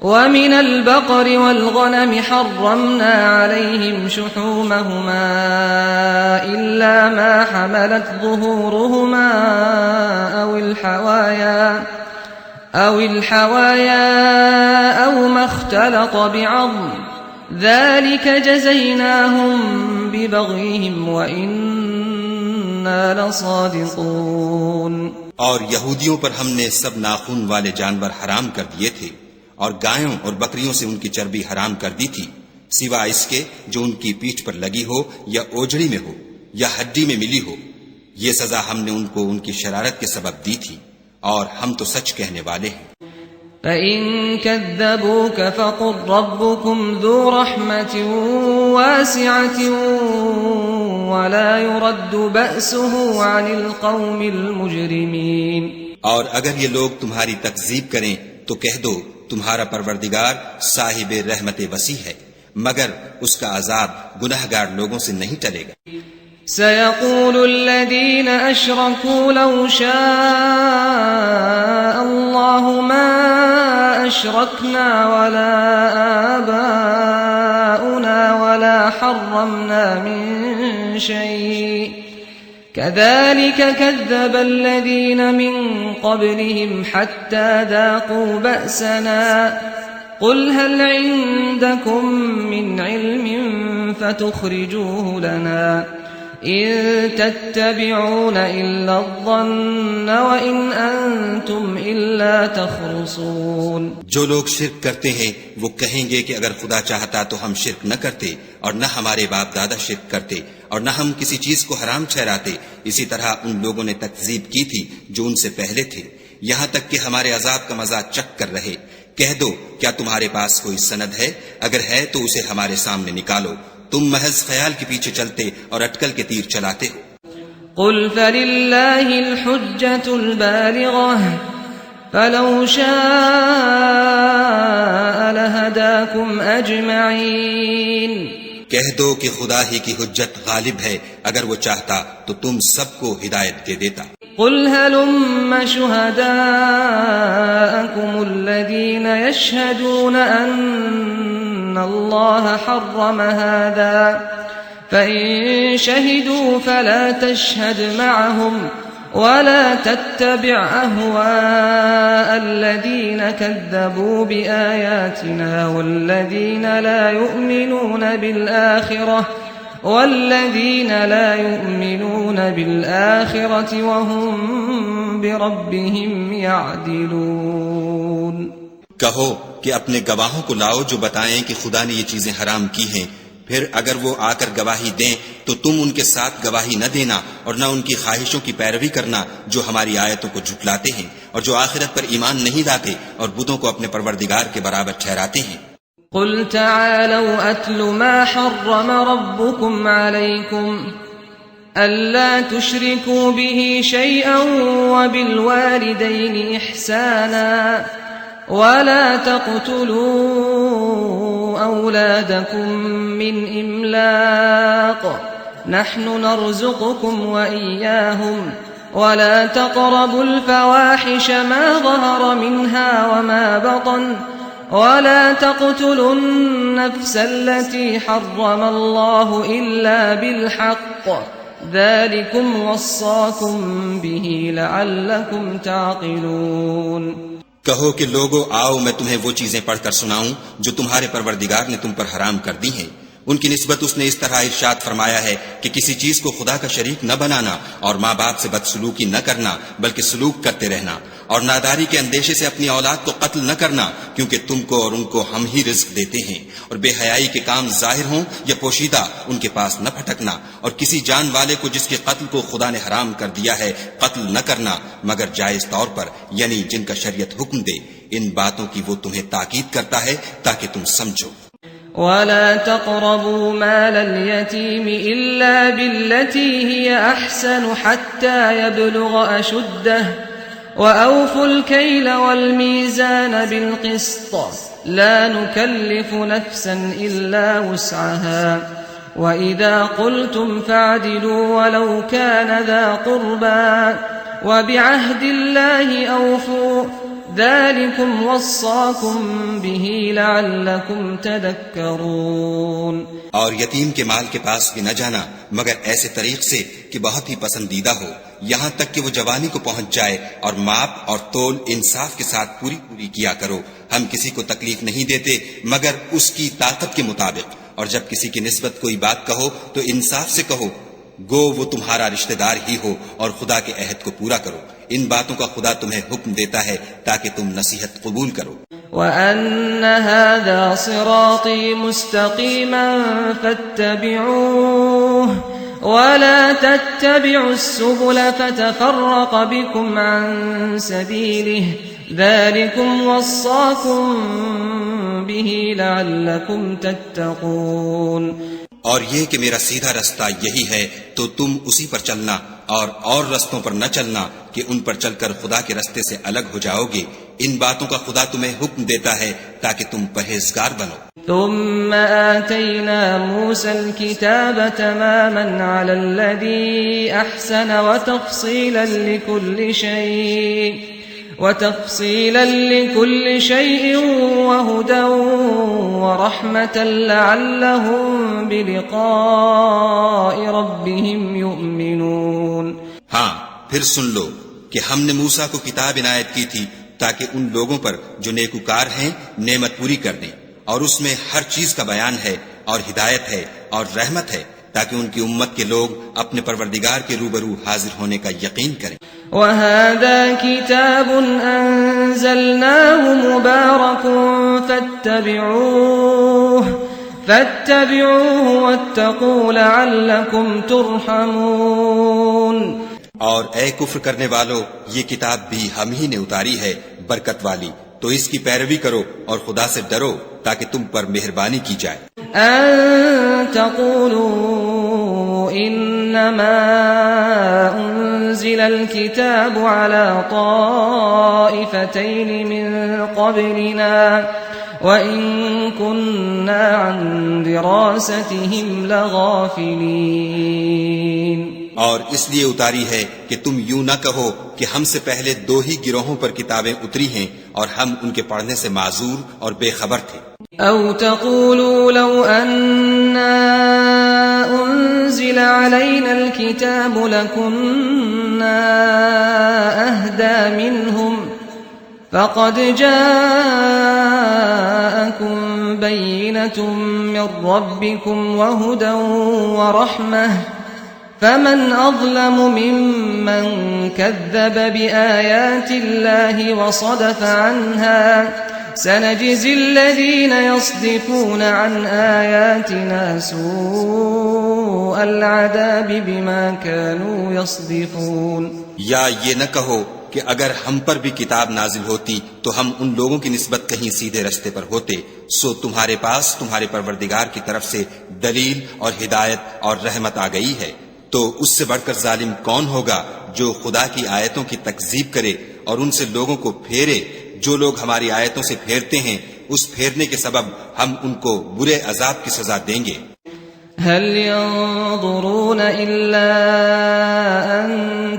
ومن البقر والغنم حرمنا عليهم شحومهما إلا ما حملت ظهورهما أو الحوايا أو ما اختلط بعظم ذلك جزيناهم ببغيهم وإنا لصادقون۔ اور یہودیوں پر ہم نے سب ناخن والے جانور حرام کر دیے تھے، اور گایوں اور بکریوں سے ان کی چربی حرام کر دی تھی، سوا اس کے جو ان کی پیٹھ پر لگی ہو یا اوجڑی میں ہو یا ہڈی میں ملی ہو۔ یہ سزا ہم نے ان کو ان کی شرارت کے سبب دی تھی، اور ہم تو سچ کہنے والے ہیں۔ فَإِن كَذَّبُوكَ فَقُلْ رَبُّكُمْ ذُو رَحْمَةٍ وَاسِعَةٍ وَلَا يُرَدُّ بَأْسُهُ عَنِ الْقَوْمِ الْمُجْرِمِينَ۔ اور اگر یہ لوگ تمہاری تکذیب کریں تو کہہ دو تمہارا پروردگار صاحب رحمت وسیع ہے، مگر اس کا عذاب گناہگار لوگوں سے نہیں ٹلے گا۔ سيقول الذين أشركوا لو شاء الله ما أشركنا ولا آباؤنا ولا حرمنا من شيء كذلك كذب الذين من قبلهم حتى ذاقوا بأسنا قل هل عندكم من علم فتخرجوه لنا إن تتبعون إلا الظن وإن أنتم إلا تخرصون۔ جو لوگ شرک کرتے ہیں وہ کہیں گے کہ اگر خدا چاہتا تو ہم شرک نہ کرتے، اور نہ ہمارے باپ دادا شرک کرتے، اور نہ ہم کسی چیز کو حرام ٹھہراتے۔ اسی طرح ان لوگوں نے تکذیب کی تھی جو ان سے پہلے تھے، یہاں تک کہ ہمارے عذاب کا مزہ چکھ کر رہے۔ کہہ دو کیا تمہارے پاس کوئی سند ہے؟ اگر ہے تو اسے ہمارے سامنے نکالو، تم محض خیال کے پیچھے چلتے اور اٹکل کے تیر چلاتے ہو۔ قل فللہ الحجة البالغة فلو شاء لهداكم اجمعین۔ کہہ دو کہ خدا ہی کی حجت غالب ہے، اگر وہ چاہتا تو تم سب کو ہدایت دے دیتا۔ قل هلم شهداءكم الذين يشهدون أن الله حرم هذا فإن شهدوا فلا تشهد معهم ولا تتبع أهواء الذين كذبوا بآياتنا والذين لا يؤمنون بالآخرة وهم بربهم يعدلون۔ کہو کہ اپنے گواہوں کو لاؤ جو بتائیں کہ خدا نے یہ چیزیں حرام کی ہیں، پھر اگر وہ آ کر گواہی دیں تو تم ان کے ساتھ گواہی نہ دینا اور نہ ان کی خواہشوں کی پیروی کرنا جو ہماری آیتوں کو جھٹلاتے ہیں اور جو آخرت پر ایمان نہیں لاتے اور بتوں کو اپنے پروردگار کے برابر ٹھہراتے ہیں۔ قل تعالوا أتل ما حرم ربكم عليكم ألا تشركوا به شيئا وبالوالدين إحسانا ولا تقتلوا أولادكم من إملاق نحن نرزقكم وإياهم ولا تقربوا الفواحش ما ظهر منها وما بطن ولا تقتلوا النفس التي حرم الله إلا بالحق ذلكم وصاكم به لعلكم تعقلون۔ کہو کہ لوگو آؤ میں تمہیں وہ چیزیں پڑھ کر سناؤں جو تمہارے پروردگار نے تم پر حرام کر دی ہیں۔ ان کی نسبت اس نے اس طرح ارشاد فرمایا ہے کہ کسی چیز کو خدا کا شریک نہ بنانا اور ماں باپ سے بدسلوکی نہ کرنا بلکہ سلوک کرتے رہنا، اور ناداری کے اندیشے سے اپنی اولاد کو قتل نہ کرنا کیونکہ تم کو اور ان کو ہم ہی رزق دیتے ہیں، اور بے حیائی کے کام ظاہر ہوں یا پوشیدہ ان کے پاس نہ پھٹکنا، اور کسی جان والے کو جس کے قتل کو خدا نے حرام کر دیا ہے قتل نہ کرنا مگر جائز طور پر، یعنی جن کا شریعت حکم دے۔ ان باتوں کی وہ تمہیں تاکید کرتا ہے تاکہ تم سمجھو۔ ولا تقربوا مال اليتيم إلا بالتي هي أحسن حتى يبلغ أشده وَأَوْفُوا الْكَيْلَ وَالْمِيزَانَ بِالْقِسْطِ لَا نُكَلِّفُ نَفْسًا إِلَّا وُسْعَهَا وَإِذَا قُلْتُمْ فَاعْدِلُوا وَلَوْ كَانَ ذَا قُرْبَى وَبِعَهْدِ اللَّهِ أَوْفُوا ذَلِكُمْ وَصَّاكُمْ بِهِ لَعَلَّكُمْ تَذَكَّرُونَ۔ اور یتیم کے مال کے پاس بھی نہ جانا مگر ایسے طریق سے کہ بہت ہی پسندیدہ ہو، یہاں تک کہ وہ جوانی کو پہنچ جائے، اور ماپ اور تول انصاف کے ساتھ پوری کیا کرو۔ ہم کسی کو تکلیف نہیں دیتے مگر اس کی طاقت کے مطابق، اور جب کسی کی نسبت کوئی بات کہو تو انصاف سے کہو، گو وہ تمہارا رشتہ دار ہی ہو، اور خدا کے عہد کو پورا کرو۔ ان باتوں کا خدا تمہیں حکم دیتا ہے تاکہ تم نصیحت قبول کرو۔ وَأَنَّ هَذَا صِرَاطِي مُسْتَقِيمًا فَاتَّبِعُوهُ وَلَا تَتَّبِعُوا السُّبُلَ فَتَفَرَّقَ بِكُمْ عَن سَبِيلِهِ ذَلِكُمْ وَصَّاكُمْ بِهِ لَعَلَّكُمْ تَتَّقُونَ۔ اور یہ کہ میرا سیدھا رستہ یہی ہے تو تم اسی پر چلنا، اور رستوں پر نہ چلنا کہ ان پر چل کر خدا کے رستے سے الگ ہو جاؤ گے۔ ان باتوں کا خدا تمہیں حکم دیتا ہے تاکہ تم پرہیزگار بنو۔ ثم آتينا موسى الكتاب تماما على الذي أحسن وتفصيلا لكل شيء وهدى ورحمة لعلهم بلقاء ربهم يؤمنون۔ ہاں پھر سن لو کہ ہم نے موسیٰ کو کتاب عنایت کی تھی تاکہ ان لوگوں پر جو نیکوکار ہیں نعمت پوری کر دیں، اور اس میں ہر چیز کا بیان ہے اور ہدایت ہے اور رحمت ہے تاکہ ان کی امت کے لوگ اپنے پروردگار کے روبرو حاضر ہونے کا یقین کریں۔ وَهَذَا كِتَابٌ أَنزَلْنَاهُ مُبَارَكٌ فَاتَّبِعُوهُ وَاتَّقُوا لَعَلَّكُمْ تُرْحَمُونَ۔ اور اے کفر کرنے والو، یہ کتاب بھی ہم ہی نے اتاری ہے برکت والی، تو اس کی پیروی کرو اور خدا سے ڈرو تاکہ تم پر مہربانی کی جائے۔ أَن تَقُولُوا إِنَّمَا أُنزِلَ الْكِتَابُ عَلَى طَائِفَتَيْنِ مِن قَبْلِنَا وَإِن كُنَّا عَن دِرَاسَتِهِمْ لَغَافِلِينَ۔ اور اس لیے اتاری ہے کہ تم یوں نہ کہو کہ ہم سے پہلے دو ہی گروہوں پر کتابیں اتری ہیں اور ہم ان کے پڑھنے سے معذور اور بے خبر تھے۔ أو تقولوا لو أنا أنزل علينا الكتاب لكنا أهدى منهم فقد جاءكم بينة من ربكم وهدى ورحمة فمن أظلم ممن كذب بآيات الله وصدف عنها سنجزي الذين يصدفون عن آياتنا سوء العذاب بما كانوا يصدفون۔ یا یہ نہ کہو کہ اگر ہم پر بھی کتاب نازل ہوتی تو ہم ان لوگوں کی نسبت کہیں سیدھے رستے پر ہوتے، سو تمہارے پاس تمہارے پروردگار کی طرف سے دلیل اور ہدایت اور رحمت آ گئی ہے، تو اس سے بڑھ کر ظالم کون ہوگا جو خدا کی آیتوں کی تکذیب کرے اور ان سے لوگوں کو پھیرے۔ جو لوگ ہماری آیتوں سے پھیرتے ہیں اس پھیرنے کے سبب ہم ان کو برے عذاب کی سزا دیں گے۔ هل ينظرون إلا أن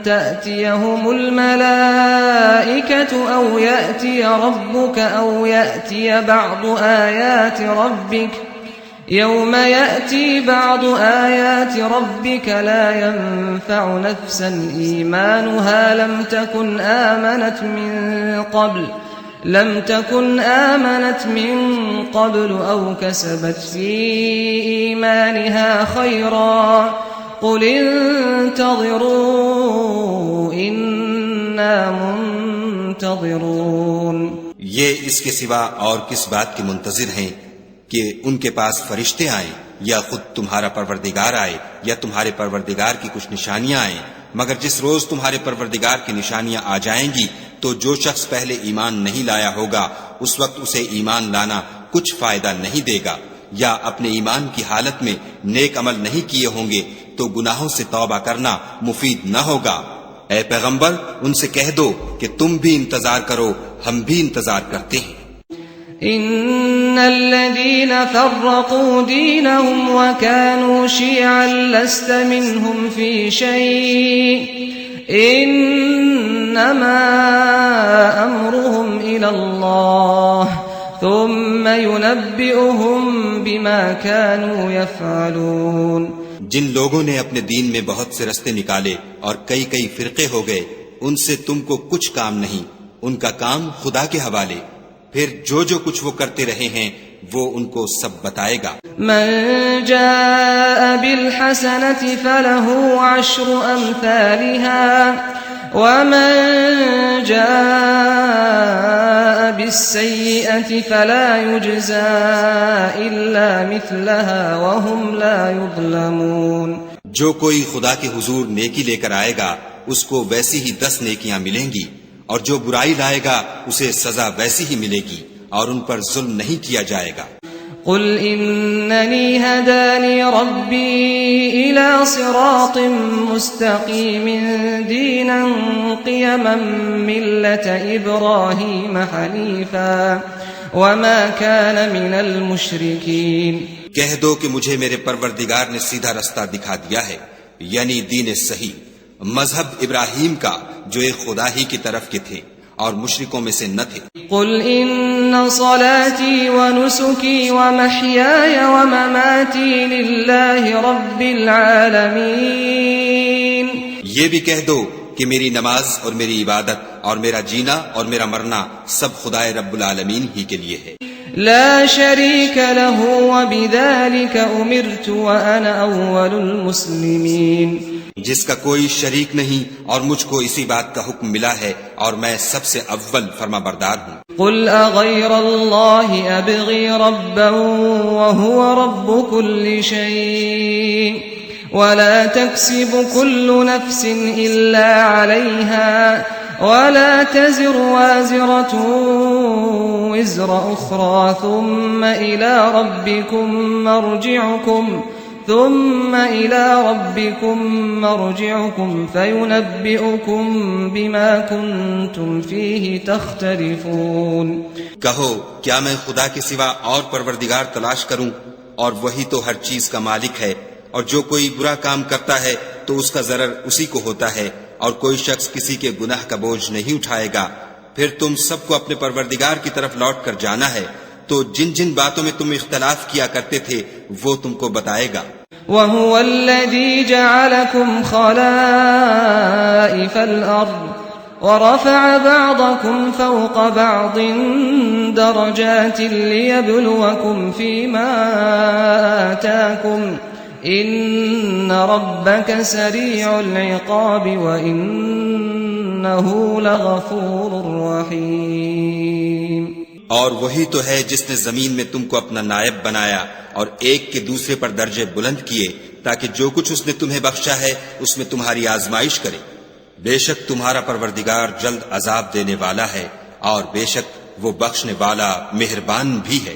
تأتيهم الملائكة أو يأتي ربك أو يأتي بعض آيات ربك يوم يأتي بعض آيات ربك لا ينفع نفسا إيمانها لم تكن آمنت من قبل أو كسبت في إيمانها خيرا قل انتظروا إنا منتظرون۔ یہ اس کے سوا اور کس بات کے منتظر ہیں کہ ان کے پاس فرشتے آئیں یا خود تمہارا پروردگار آئے یا تمہارے پروردگار کی کچھ نشانیاں آئیں، مگر جس روز تمہارے پروردگار کی نشانیاں آ جائیں گی تو جو شخص پہلے ایمان نہیں لایا ہوگا اس وقت اسے ایمان لانا کچھ فائدہ نہیں دے گا، یا اپنے ایمان کی حالت میں نیک عمل نہیں کیے ہوں گے تو گناہوں سے توبہ کرنا مفید نہ ہوگا، اے پیغمبر ان سے کہہ دو کہ تم بھی انتظار کرو، ہم بھی انتظار کرتے ہیں۔ ان الذين فرقوا دينهم وكانوا شيعا لست منهم في شيء انما امرهم الى الله ثم ينبئهم بما كانوا يفعلون۔ جن لوگوں نے اپنے دین میں بہت سے رستے نکالے اور کئی کئی فرقے ہو گئے، ان سے تم کو کچھ کام نہیں، ان کا کام خدا کے حوالے، پھر جو کچھ وہ کرتے رہے ہیں وہ ان کو سب بتائے گا۔ من جاء بالحسنة فله 10 أمثالها ومن جاء بالسيئة فلا يجزى إلا مثلها وهم لا يظلمون۔ جو کوئی خدا کے حضور نیکی لے کر آئے گا اس کو ویسی ہی 10 نیکیاں ملیں گی، اور جو برائی لائے گا اسے سزا ویسی ہی ملے گی، اور ان پر ظلم نہیں کیا جائے گا۔ قل إنني هداني ربي إلى صراط مستقيم دينا قيما ملة إبراهيم حنيفا وما كان من المشركين۔ کہہ دو کہ مجھے میرے پروردگار نے سیدھا رستہ دکھا دیا ہے، یعنی دین صحیح، مذہب ابراہیم کا جو ایک خدا ہی کی طرف کے تھے اور مشرکوں میں سے نہ تھے۔ قل ان صلاتي ونسكي ومحياي ومماتي لله رب العالمين۔ یہ بھی کہہ دو کہ میری نماز اور میری عبادت اور میرا جینا اور میرا مرنا سب خدائے رب العالمین ہی کے لیے ہے۔ لا شريك له وبذلك أمرت وأنا أول المسلمين۔ جس کا کوئی شریک نہیں اور مجھ کو اسی بات کا حکم ملا ہے اور میں سب سے اول فرما بردار ہوں۔ قل أغير الله أبغي ربا وهو رب كل شيء ولا تكسب كل نفس إلا عليها ولا تزر وازرة وزر أخرى ثم إلى ربكم مرجعكم فينبئكم بما كنتم فيه تختلفون۔ کہو کیا میں خدا کے سوا اور پروردگار تلاش کروں، اور وہی تو ہر چیز کا مالک ہے، اور جو کوئی برا کام کرتا ہے تو اس کا ضرر اسی کو ہوتا ہے، اور کوئی شخص کسی کے گناہ کا بوجھ نہیں اٹھائے گا۔ پھر تم سب کو اپنے پروردگار کی طرف لوٹ کر جانا ہے، تو جن جن باتوں میں تم اختلاف کیا کرتے تھے وہ تم کو بتائے گا۔ وهو الذي جعلكم خلائف الأرض ورفع بعضكم فوق بعض درجات ليبلوكم فيما آتاكم إن ربك سريع العقاب وإنه لغفور رحيم۔ اور وہی تو ہے جس نے زمین میں تم کو اپنا نائب بنایا اور ایک کے دوسرے پر درجے بلند کیے، تاکہ جو کچھ اس نے تمہیں بخشا ہے اس میں تمہاری آزمائش کرے۔ بے شک تمہارا پروردگار جلد عذاب دینے والا ہے، اور بے شک وہ بخشنے والا مہربان بھی ہے۔